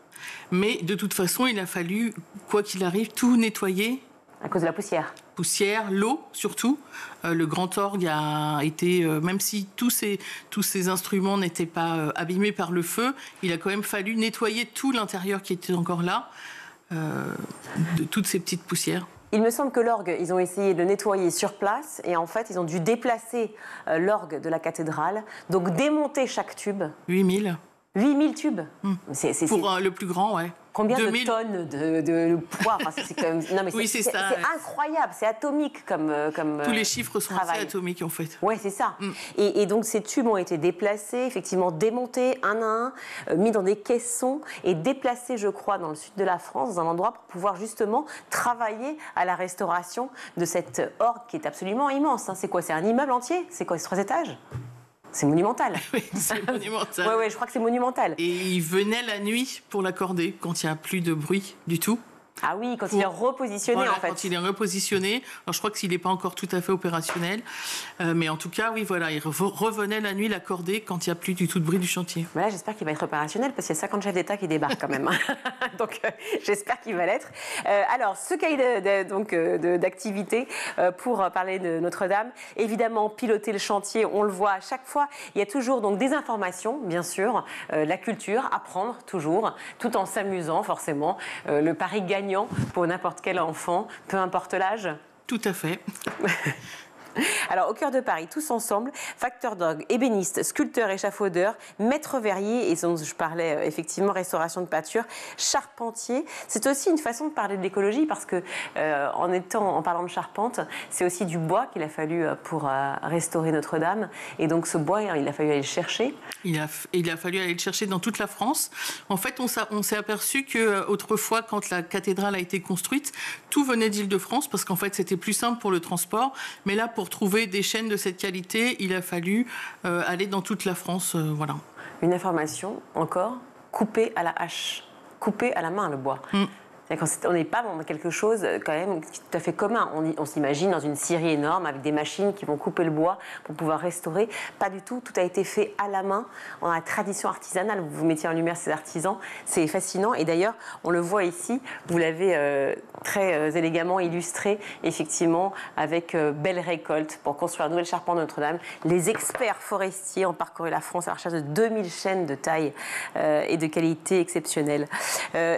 mais de toute façon, il a fallu, quoi qu'il arrive, tout nettoyer. À cause de la poussière. Poussière, l'eau surtout. Le grand orgue a été, même si tous ces instruments n'étaient pas abîmés par le feu, il a quand même fallu nettoyer tout l'intérieur qui était encore là, de toutes ces petites poussières. Il me semble que l'orgue, ils ont essayé de le nettoyer sur place et en fait, ils ont dû déplacer l'orgue de la cathédrale, donc démonter chaque tube. 8000 tubes. Pour le plus grand, ouais. Combien 2000 de tonnes de poids c'est quand même... Non, mais oui, c'est incroyable, c'est atomique comme tous les chiffres sont assez atomiques en fait. Oui, c'est ça. Et donc ces tubes ont été déplacés, effectivement démontés un à un, mis dans des caissons et déplacés, je crois, dans le sud de la France, dans un endroit pour pouvoir justement travailler à la restauration de cette orgue qui est absolument immense. C'est quoi? C'est un immeuble entier? C'est quoi, c'est 3 étages? C'est monumental. Oui, c'est monumental. Oui, je crois que c'est monumental. Et il venait la nuit pour l'accorder, quand il n'y a plus de bruit du tout. Ah oui, quand il est repositionné, voilà, en fait. Quand il est repositionné. Alors, je crois qu'il n'est pas encore tout à fait opérationnel. Mais en tout cas, oui, voilà, il revenait la nuit l'accorder quand il n'y a plus du tout de bruit du chantier. Voilà, j'espère qu'il va être opérationnel parce qu'il y a 50 chefs d'État qui débarquent quand même. Donc, j'espère qu'il va l'être. Alors, ce cahier d'activité pour parler de Notre-Dame, évidemment, piloter le chantier, on le voit à chaque fois. Il y a toujours donc des informations, bien sûr, la culture, apprendre toujours, tout en s'amusant forcément. Le pari gagnant pour n'importe quel enfant, peu importe l'âge. Tout à fait. Alors, au cœur de Paris, tous ensemble, facteurs d'orgue, ébénistes, sculpteurs, échafaudeurs, maîtres verriers, et dont je parlais effectivement, restauration de peinture, charpentiers. C'est aussi une façon de parler de l'écologie parce que, en parlant de charpente, c'est aussi du bois qu'il a fallu pour restaurer Notre-Dame. Et donc, ce bois, il a fallu aller le chercher. Il a fallu aller le chercher dans toute la France. En fait, on s'est aperçu qu'autrefois, quand la cathédrale a été construite, tout venait d'Île-de-France parce qu'en fait, c'était plus simple pour le transport. Mais là, pour trouver des chaînes de cette qualité, il a fallu aller dans toute la France. Voilà. Une information encore, couper à la hache, couper à la main le bois. On n'est pas dans quelque chose quand même tout à fait commun. On s'imagine dans une scierie énorme avec des machines qui vont couper le bois pour pouvoir restaurer. Pas du tout. Tout a été fait à la main. On a la tradition artisanale. Vous mettiez en lumière ces artisans. C'est fascinant. Et d'ailleurs, on le voit ici. Vous l'avez très élégamment illustré, effectivement, avec belle récolte pour construire la nouvelle charpente de Notre-Dame. Les experts forestiers ont parcouru la France à la recherche de 2000 chaînes de taille et de qualité exceptionnelle.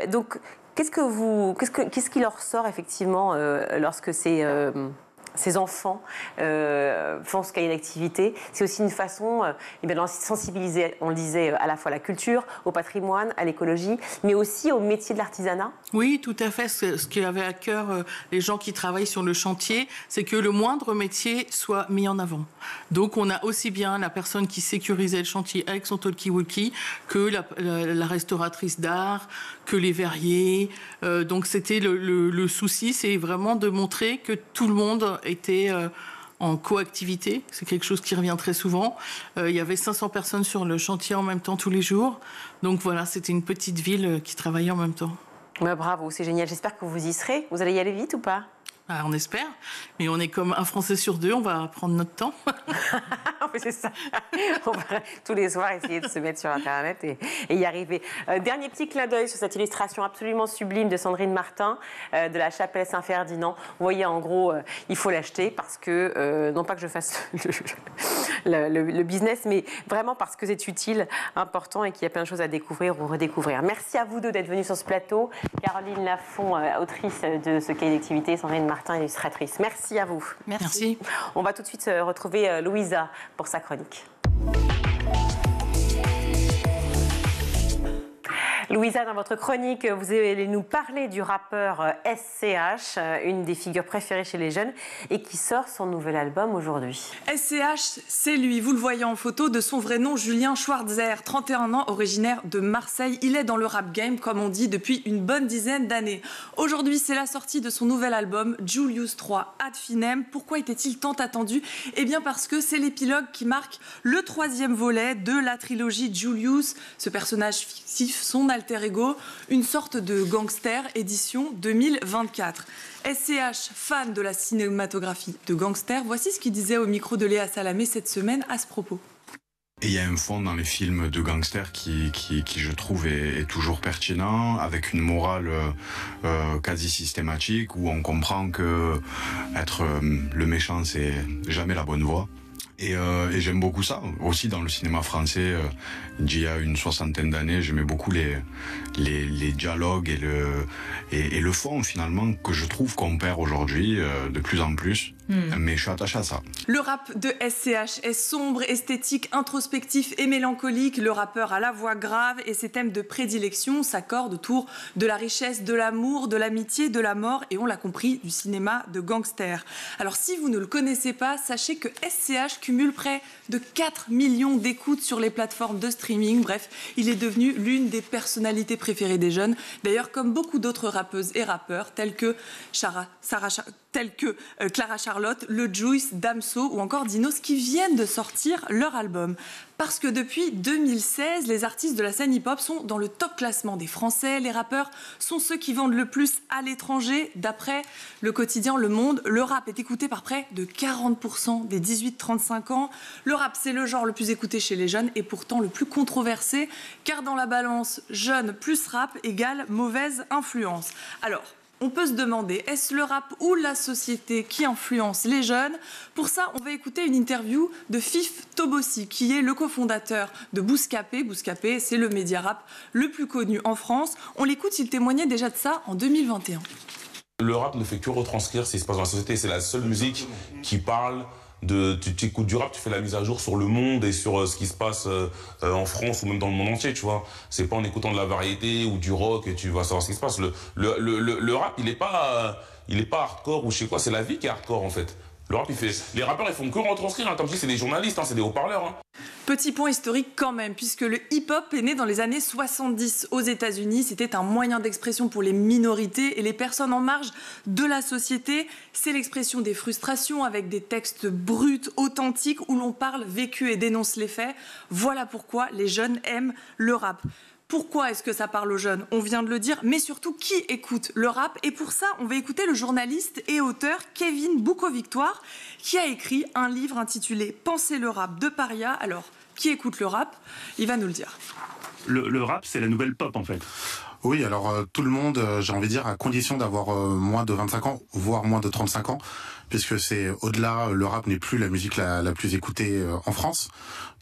Donc, qu'est-ce qui leur sort effectivement lorsque ces enfants font ce cahier d'activité? C'est aussi une façon de sensibiliser, on le disait, à la fois à la culture, au patrimoine, à l'écologie, mais aussi au métier de l'artisanat. Oui, tout à fait. Ce qui avait à cœur les gens qui travaillent sur le chantier, c'est que le moindre métier soit mis en avant. Donc on a aussi bien la personne qui sécurisait le chantier avec son talkie-walkie que la restauratrice d'art, que les verriers. Donc c'était le souci, c'est vraiment de montrer que tout le monde était en coactivité. C'est quelque chose qui revient très souvent. Il y avait 500 personnes sur le chantier en même temps tous les jours. Donc voilà, c'était une petite ville qui travaillait en même temps. Ouais, bravo, c'est génial. J'espère que vous y serez. Vous allez y aller vite ou pas? On espère, mais on est comme un Français sur deux, on va prendre notre temps. C'est ça. On va tous les soirs essayer de se mettre sur Internet et y arriver. Dernier petit clin d'œil sur cette illustration absolument sublime de Sandrine Martin de la chapelle Saint-Ferdinand. Vous voyez, en gros, il faut l'acheter parce que, non pas que je fasse le business, mais vraiment parce que c'est utile, important et qu'il y a plein de choses à découvrir ou redécouvrir. Merci à vous deux d'être venus sur ce plateau. Caroline Lafont, autrice de ce cahier d'activité, Sandrine Martin, illustratrice. Merci à vous. Merci. On va tout de suite retrouver Louisa pour sa chronique. Louisa, dans votre chronique, vous allez nous parler du rappeur SCH, une des figures préférées chez les jeunes, et qui sort son nouvel album aujourd'hui. SCH, c'est lui, vous le voyez en photo, de son vrai nom, Julien Schwarzer, 31 ans, originaire de Marseille. Il est dans le rap game, comme on dit, depuis une bonne dizaine d'années. Aujourd'hui, c'est la sortie de son nouvel album, Julius 3 Ad Finem. Pourquoi était-il tant attendu? Eh bien parce que c'est l'épilogue qui marque le 3e volet de la trilogie Julius, ce personnage fictif, son album alter ego, une sorte de gangster édition 2024. SCH, fan de la cinématographie de gangster, voici ce qu'il disait au micro de Léa Salamé cette semaine à ce propos. Et il y a un fond dans les films de gangsters qui je trouve est toujours pertinent, avec une morale quasi systématique, où on comprend que être le méchant, c'est jamais la bonne voie. Et j'aime beaucoup ça. Aussi dans le cinéma français, d'il y a une 60aine d'années, j'aimais beaucoup les dialogues et le fond finalement que je trouve qu'on perd aujourd'hui de plus en plus. Mais je suis attaché à ça. Le rap de SCH est sombre, esthétique, introspectif et mélancolique. Le rappeur a la voix grave et ses thèmes de prédilection s'accordent autour de la richesse, de l'amour, de l'amitié, de la mort et on l'a compris, du cinéma de gangster. Alors si vous ne le connaissez pas, sachez que SCH cumule près de 4 millions d'écoutes sur les plateformes de streaming. Bref, il est devenu l'une des personnalités préférées des jeunes. D'ailleurs, comme beaucoup d'autres rappeuses et rappeurs, tels que Clara Charlotte, Le Juice, Damso ou encore Dinos qui viennent de sortir leur album. Parce que depuis 2016, les artistes de la scène hip-hop sont dans le top classement des Français. Les rappeurs sont ceux qui vendent le plus à l'étranger. D'après le quotidien Le Monde, le rap est écouté par près de 40% des 18-35 ans. Le rap, c'est le genre le plus écouté chez les jeunes et pourtant le plus controversé, car dans la balance, jeune plus rap égale mauvaise influence. Alors, on peut se demander, est-ce le rap ou la société qui influence les jeunes? Pour ça, on va écouter une interview de Fif Tobossi, qui est le cofondateur de Bouscapé. Bouscapé, c'est le média rap le plus connu en France. On l'écoute, il témoignait déjà de ça en 2021. Le rap ne fait que retranscrire ce qui se passe dans la société. C'est la seule musique qui parle tu écoutes du rap, tu fais la mise à jour sur le monde et sur ce qui se passe en France ou même dans le monde entier, tu vois. C'est pas en écoutant de la variété ou du rock et tu vas savoir ce qui se passe. Le rap, il est pas hardcore ou je sais quoi, c'est la vie qui est hardcore en fait. Le rap, les rappeurs, ils font que retranscrire. Hein. Comme je dis, c'est des journalistes, hein, c'est des haut-parleurs. Hein. Petit point historique quand même, puisque le hip-hop est né dans les années 70 aux États-Unis. C'était un moyen d'expression pour les minorités et les personnes en marge de la société. C'est l'expression des frustrations avec des textes bruts, authentiques, où l'on parle, vécu et dénonce les faits. Voilà pourquoi les jeunes aiment le rap. Pourquoi est-ce que ça parle aux jeunes? On vient de le dire, mais surtout, qui écoute le rap? Et pour ça, on va écouter le journaliste et auteur Kevin Boucault-Victoire, qui a écrit un livre intitulé « Penser le rap de paria ». Alors, qui écoute le rap? Il va nous le dire. Le rap, c'est la nouvelle pop, en fait. Oui, alors tout le monde, j'ai envie de dire, à condition d'avoir moins de 25 ans, voire moins de 35 ans, puisque c'est au-delà, le rap n'est plus la musique la plus écoutée en France.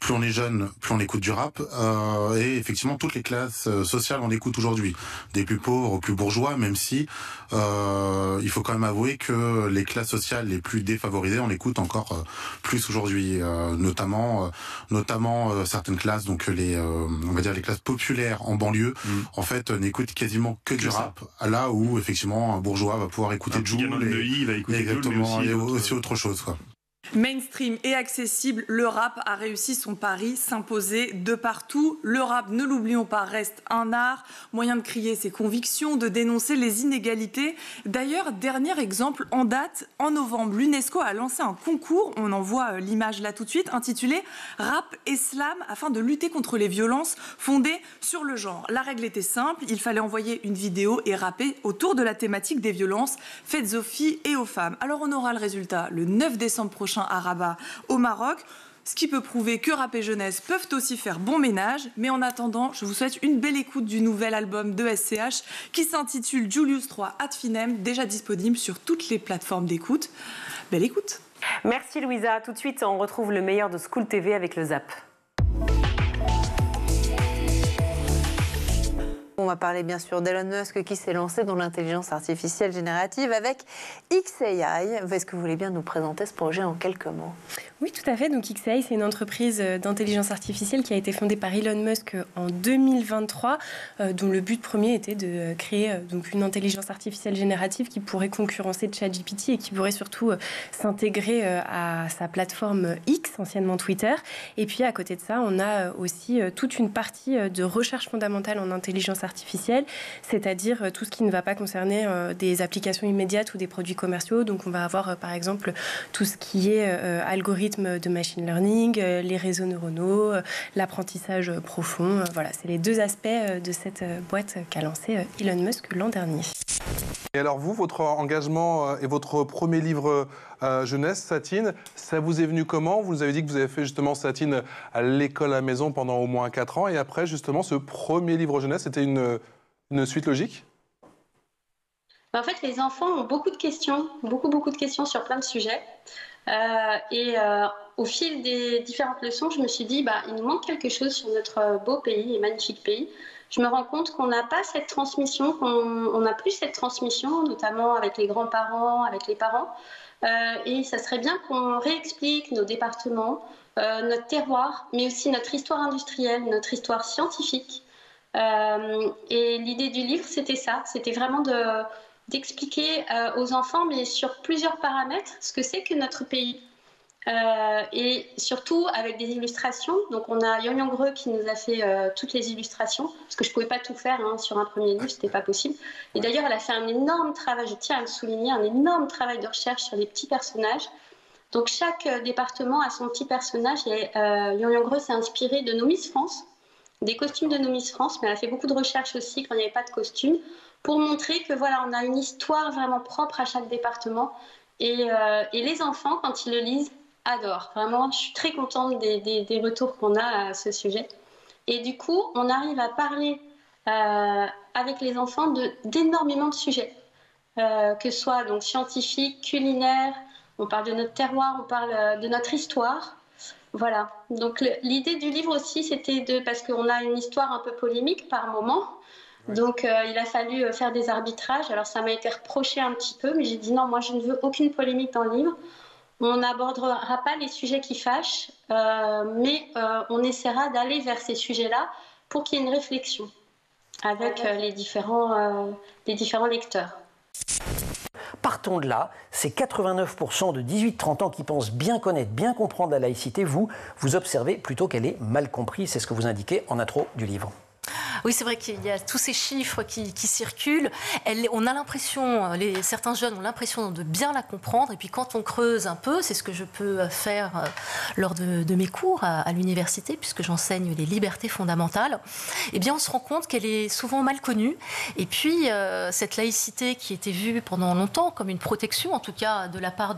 Plus on est jeune, plus on écoute du rap. Et effectivement, toutes les classes sociales, on écoute aujourd'hui. Des plus pauvres aux plus bourgeois, même si il faut quand même avouer que les classes sociales les plus défavorisées, on écoute encore plus aujourd'hui. Notamment certaines classes, donc on va dire les classes populaires en banlieue, en fait, n'écoutent quasiment que du rap. Là où, effectivement, un bourgeois va pouvoir écouter Jul. Il va écouter exactement, et aussi autre chose, quoi. Mainstream et accessible, le rap a réussi son pari, s'imposer de partout. Le rap, ne l'oublions pas, reste un art, moyen de crier ses convictions, de dénoncer les inégalités. D'ailleurs, dernier exemple en date, en novembre, l'UNESCO a lancé un concours, on en voit l'image là tout de suite, intitulé « Rap et Slam » afin de lutter contre les violences fondées sur le genre. La règle était simple, il fallait envoyer une vidéo et rapper autour de la thématique des violences faites aux filles et aux femmes. Alors on aura le résultat le 9 décembre prochain à Rabat, au Maroc, ce qui peut prouver que rap et jeunesse peuvent aussi faire bon ménage. Mais en attendant, je vous souhaite une belle écoute du nouvel album de SCH qui s'intitule Julius 3 Ad Finem, déjà disponible sur toutes les plateformes d'écoute. Belle écoute. Merci Louisa. Tout de suite, on retrouve le meilleur de School TV avec le Zap. On va parler bien sûr d'Elon Musk qui s'est lancé dans l'intelligence artificielle générative avec XAI. Est-ce que vous voulez bien nous présenter ce projet en quelques mots? Oui, tout à fait. Donc XAI, c'est une entreprise d'intelligence artificielle qui a été fondée par Elon Musk en 2023, dont le but premier était de créer donc une intelligence artificielle générative qui pourrait concurrencer ChatGPT et qui pourrait surtout s'intégrer à sa plateforme X. X, anciennement Twitter. Et puis à côté de ça, on a aussi toute une partie de recherche fondamentale en intelligence artificielle, c'est-à-dire tout ce qui ne va pas concerner des applications immédiates ou des produits commerciaux. Donc on va avoir par exemple tout ce qui est algorithme de machine learning, les réseaux neuronaux, l'apprentissage profond. Voilà, c'est les deux aspects de cette boîte qu'a lancée Elon Musk l'an dernier. Et alors vous, votre engagement et votre premier livre jeunesse, Satine, ça vous est venu comment? Vous nous avez dit que vous avez fait justement Satine à l'école à la maison pendant au moins 4 ans, et après justement ce premier livre jeunesse, c'était une suite logique? En fait, les enfants ont beaucoup de questions, beaucoup de questions sur plein de sujets. Au fil des différentes leçons, je me suis dit, il nous manque quelque chose sur notre beau pays et magnifique pays. Je me rends compte qu'on n'a pas cette transmission, qu'on n'a plus cette transmission, notamment avec les grands-parents, avec les parents. Et ça serait bien qu'on réexplique nos départements, notre terroir, mais aussi notre histoire industrielle, notre histoire scientifique. Et l'idée du livre, c'était ça. C'était vraiment d'expliquer aux enfants, mais sur plusieurs paramètres, ce que c'est que notre pays. Et surtout avec des illustrations. Donc on a Yang Yang qui nous a fait toutes les illustrations, parce que je ne pouvais pas tout faire sur un premier livre, ce n'était pas possible. Et d'ailleurs, elle a fait un énorme travail, je tiens à le souligner, un énorme travail de recherche sur les petits personnages. Donc chaque département a son petit personnage, et Yang Yang s'est inspirée de nos Miss France, des costumes de nos Miss France, mais elle a fait beaucoup de recherches aussi quand il n'y avait pas de costumes, pour montrer que voilà, on a une histoire vraiment propre à chaque département. Et les enfants, quand ils le lisent, adorent. Vraiment, je suis très contente des retours qu'on a à ce sujet. Et du coup, on arrive à parler avec les enfants d'énormément de sujets, que ce soit donc scientifiques, culinaires, on parle de notre terroir, on parle de notre histoire. Voilà. Donc l'idée du livre aussi, c'était parce qu'on a une histoire un peu polémique par moment. Donc il a fallu faire des arbitrages. Alors ça m'a été reproché un petit peu, mais j'ai dit non, moi je ne veux aucune polémique dans le livre. On n'abordera pas les sujets qui fâchent, mais on essaiera d'aller vers ces sujets-là pour qu'il y ait une réflexion avec les différents lecteurs. Partons de là, c'est 89% de 18-30 ans qui pensent bien connaître, bien comprendre la laïcité. Vous observez plutôt qu'elle est mal comprise. C'est ce que vous indiquez en intro du livre. Oui, c'est vrai qu'il y a tous ces chiffres qui circulent. On a l'impression, certains jeunes ont l'impression de bien la comprendre. Et puis quand on creuse un peu, c'est ce que je peux faire lors de mes cours à l'université, puisque j'enseigne les libertés fondamentales, eh bien on se rend compte qu'elle est souvent mal connue. Et puis cette laïcité qui était vue pendant longtemps comme une protection, en tout cas de la part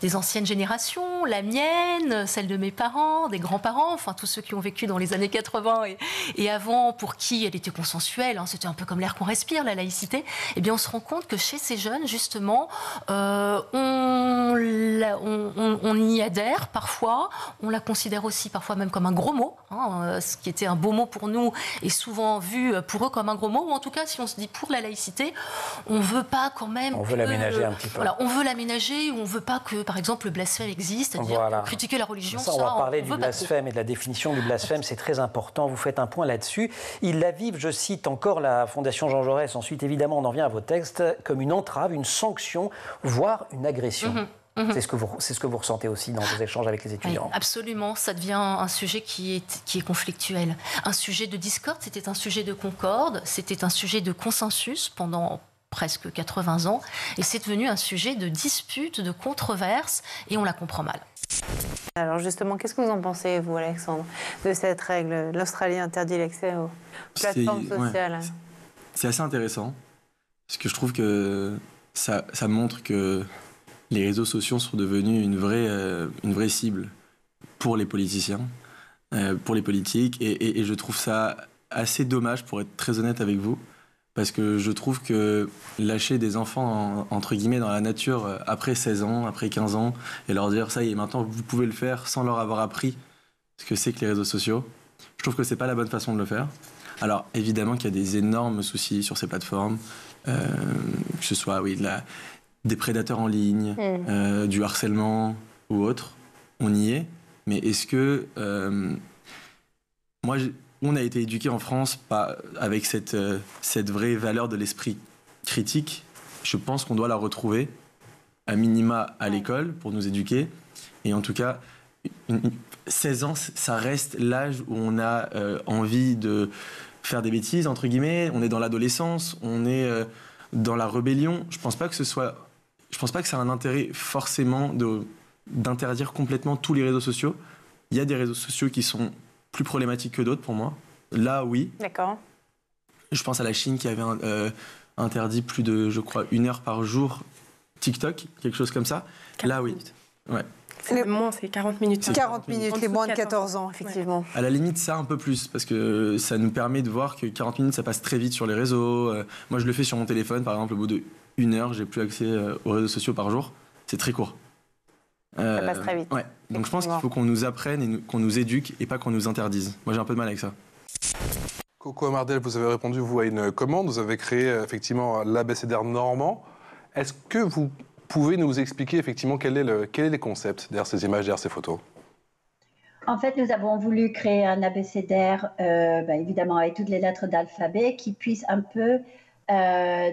des anciennes générations, la mienne, celle de mes parents, des grands-parents, enfin tous ceux qui ont vécu dans les années 80 et avant, pour qui elle était consensuelle, c'était un peu comme l'air qu'on respire, la laïcité, eh bien on se rend compte que chez ces jeunes, justement, on y adhère parfois, on la considère aussi parfois même comme un gros mot, ce qui était un beau mot pour nous est souvent vu pour eux comme un gros mot, ou en tout cas, si on se dit pour la laïcité, on ne veut pas quand même... On veut l'aménager un petit peu. Voilà, on veut l'aménager, ou on ne veut pas que, par exemple, le blasphème existe, c'est-à-dire critiquer la religion. Ça, on va parler du blasphème et de la définition du blasphème, c'est très important, vous faites un point là-dessus. Ils la vivent, je cite encore la Fondation Jean Jaurès, ensuite évidemment on en vient à vos textes, comme une entrave, une sanction, voire une agression. C'est ce que vous ressentez aussi dans vos échanges avec les étudiants. Oui, absolument, ça devient un sujet qui est conflictuel. Un sujet de discorde, c'était un sujet de concorde, c'était un sujet de consensus pendant presque 80 ans, et c'est devenu un sujet de dispute, de controverse, et on la comprend mal. Alors justement, qu'est-ce que vous en pensez, vous, Alexandre, de cette règle? L'Australie interdit l'accès aux plateformes sociales. C'est assez intéressant, parce que je trouve que ça montre que les réseaux sociaux sont devenus une vraie cible pour les politiciens, pour les politiques, et je trouve ça assez dommage, pour être très honnête avec vous, parce que je trouve que lâcher des enfants, entre guillemets, dans la nature après 16 ans, après 15 ans, et leur dire ça y est, maintenant vous pouvez le faire sans leur avoir appris ce que c'est que les réseaux sociaux, je trouve que c'est pas la bonne façon de le faire. Alors évidemment qu'il y a des énormes soucis sur ces plateformes, que ce soit des prédateurs en ligne, du harcèlement ou autre, on y est, mais est-ce que... on a été éduqués en France avec cette vraie valeur de l'esprit critique. Je pense qu'on doit la retrouver, à minima à l'école, pour nous éduquer. Et en tout cas, 16 ans, ça reste l'âge où on a envie de faire des bêtises, entre guillemets. On est dans l'adolescence, on est dans la rébellion. Je pense pas que ça a un intérêt forcément d'interdire complètement tous les réseaux sociaux. Il y a des réseaux sociaux qui sont plus problématiques que d'autres pour moi. Là, oui. D'accord. Je pense à la Chine qui avait interdit plus de, je crois, 1 heure par jour TikTok, quelque chose comme ça. Là, oui. Ouais. C'est 40 minutes. 40 minutes, les moins de 14 ans, effectivement. À la limite, ça un peu plus, parce que ça nous permet de voir que 40 minutes, ça passe très vite sur les réseaux. Moi, je le fais sur mon téléphone, par exemple, au bout de 1 heure, j'ai plus accès aux réseaux sociaux par jour. C'est très court. Ça passe très vite. Ouais. Donc je pense qu'il faut qu'on nous apprenne et qu'on nous éduque et pas qu'on nous interdise. Moi, j'ai un peu de mal avec ça. Coco Amardel, vous avez répondu, vous, à une commande. Vous avez créé effectivement l'abécédaire normand. Est-ce que vous pouvez nous expliquer effectivement quel est les concepts derrière ces images, derrière ces photos? En fait, nous avons voulu créer un abécédaire, évidemment avec toutes les lettres d'alphabet, qui puisse un peu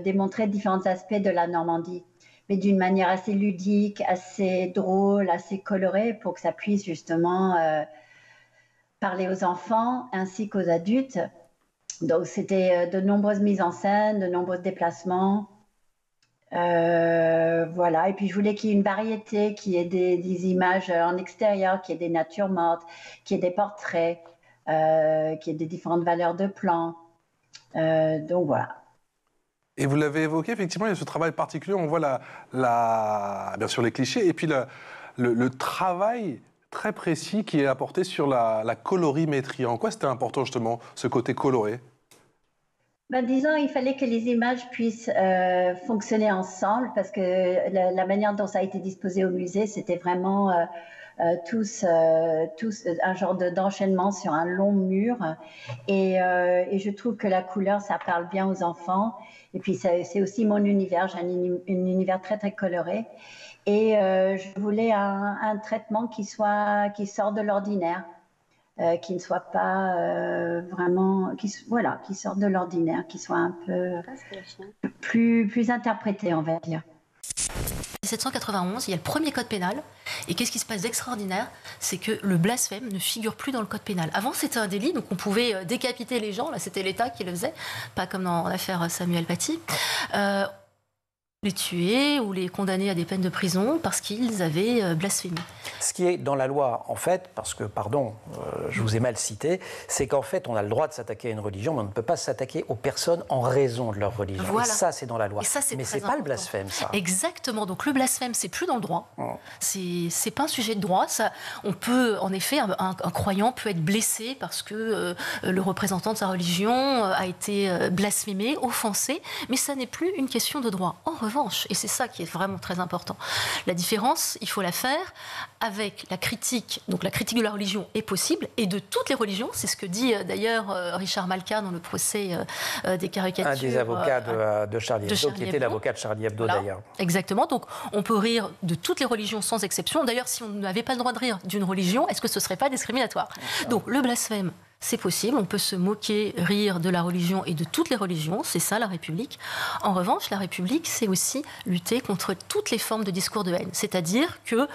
démontrer différents aspects de la Normandie, mais d'une manière assez ludique, assez drôle, assez colorée, pour que ça puisse justement parler aux enfants ainsi qu'aux adultes. Donc, c'était de nombreuses mises en scène, de nombreux déplacements. Voilà, et puis je voulais qu'il y ait une variété, qu'il y ait des images en extérieur, qu'il y ait des natures mortes, qu'il y ait des portraits, qu'il y ait des différentes valeurs de plans. Donc voilà. Et vous l'avez évoqué, effectivement, il y a ce travail particulier, on voit bien sûr les clichés, et puis le travail très précis qui est apporté sur la colorimétrie. En quoi c'était important justement, ce côté coloré? Disons, il fallait que les images puissent fonctionner ensemble, parce que la manière dont ça a été disposé au musée, c'était vraiment tous un genre d'enchaînement sur un long mur. Et je trouve que la couleur, ça parle bien aux enfants. Et puis, c'est aussi mon univers. J'ai un univers très, très coloré. Et je voulais un traitement qui sort de l'ordinaire. Qui ne soit pas vraiment, qui sorte de l'ordinaire, qui soit un peu plus interprété, on va dire. 1791, il y a le premier code pénal. Et qu'est-ce qui se passe d'extraordinaire? C'est que le blasphème ne figure plus dans le code pénal. Avant, c'était un délit, donc on pouvait décapiter les gens. Là, c'était l'État qui le faisait, pas comme dans l'affaire Samuel Paty. Les tuer ou les condamner à des peines de prison parce qu'ils avaient blasphémé. Ce qui est dans la loi, en fait, parce que, pardon, je vous ai mal cité, c'est qu'en fait, on a le droit de s'attaquer à une religion, mais on ne peut pas s'attaquer aux personnes en raison de leur religion. Voilà. Et ça, c'est dans la loi. Et ça, mais c'est pas le blasphème, ça. Exactement. Donc le blasphème, c'est plus dans le droit. C'est pas un sujet de droit. Ça, on peut, en effet, un croyant peut être blessé parce que le représentant de sa religion a été blasphémé, offensé, mais ça n'est plus une question de droit. En revanche, et c'est ça qui est vraiment très important, la différence, il faut la faire avec la critique. Donc la critique de la religion est possible, et de toutes les religions, c'est ce que dit d'ailleurs Richard Malka dans le procès des caricatures. Un des avocats de Charlie Hebdo, qui était l'avocat de Charlie Hebdo d'ailleurs. Exactement, donc on peut rire de toutes les religions sans exception. D'ailleurs, si on n'avait pas le droit de rire d'une religion, est-ce que ce ne serait pas discriminatoire? Donc le blasphème, c'est possible, on peut se moquer, rire de la religion et de toutes les religions, c'est ça la République. En revanche, la République, c'est aussi lutter contre toutes les formes de discours de haine. C'est-à-dire que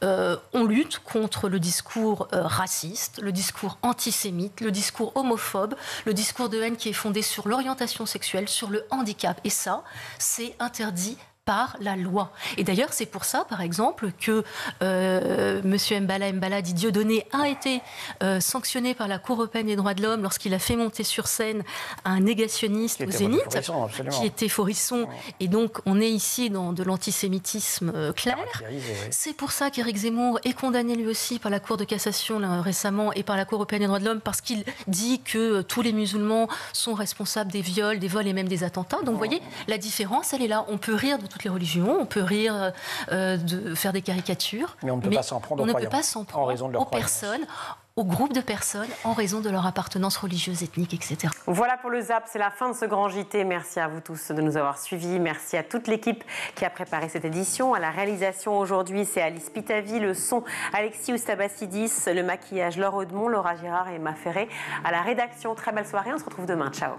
on lutte contre le discours raciste, le discours antisémite, le discours homophobe, le discours de haine qui est fondé sur l'orientation sexuelle, sur le handicap. Et ça, c'est interdit par la loi. Et d'ailleurs, c'est pour ça, par exemple, que M. Mbala Dieudonné a été sanctionné par la Cour européenne des droits de l'homme lorsqu'il a fait monter sur scène un négationniste au Zénith, qui était Forisson. Et donc, on est ici dans de l'antisémitisme clair. C'est pour ça qu'Éric Zemmour est condamné lui aussi par la Cour de cassation là, récemment et par la Cour européenne des droits de l'homme parce qu'il dit que tous les musulmans sont responsables des viols et même des attentats. Donc, vous voyez, la différence, elle est là. On peut rire de toutes les religions, on peut rire de faire des caricatures, mais on ne peut pas s'en prendre aux personnes, aux groupes de personnes en raison de leur appartenance religieuse, ethnique, etc. Voilà pour le ZAP, c'est la fin de ce grand JT. Merci à vous tous de nous avoir suivis. Merci à toute l'équipe qui a préparé cette édition. À la réalisation aujourd'hui, c'est Alice Pitavi, le son Alexis Oustabassidis, le maquillage Laure Audemont, Laura Girard et Emma Ferré. À la rédaction, très belle soirée, on se retrouve demain. Ciao.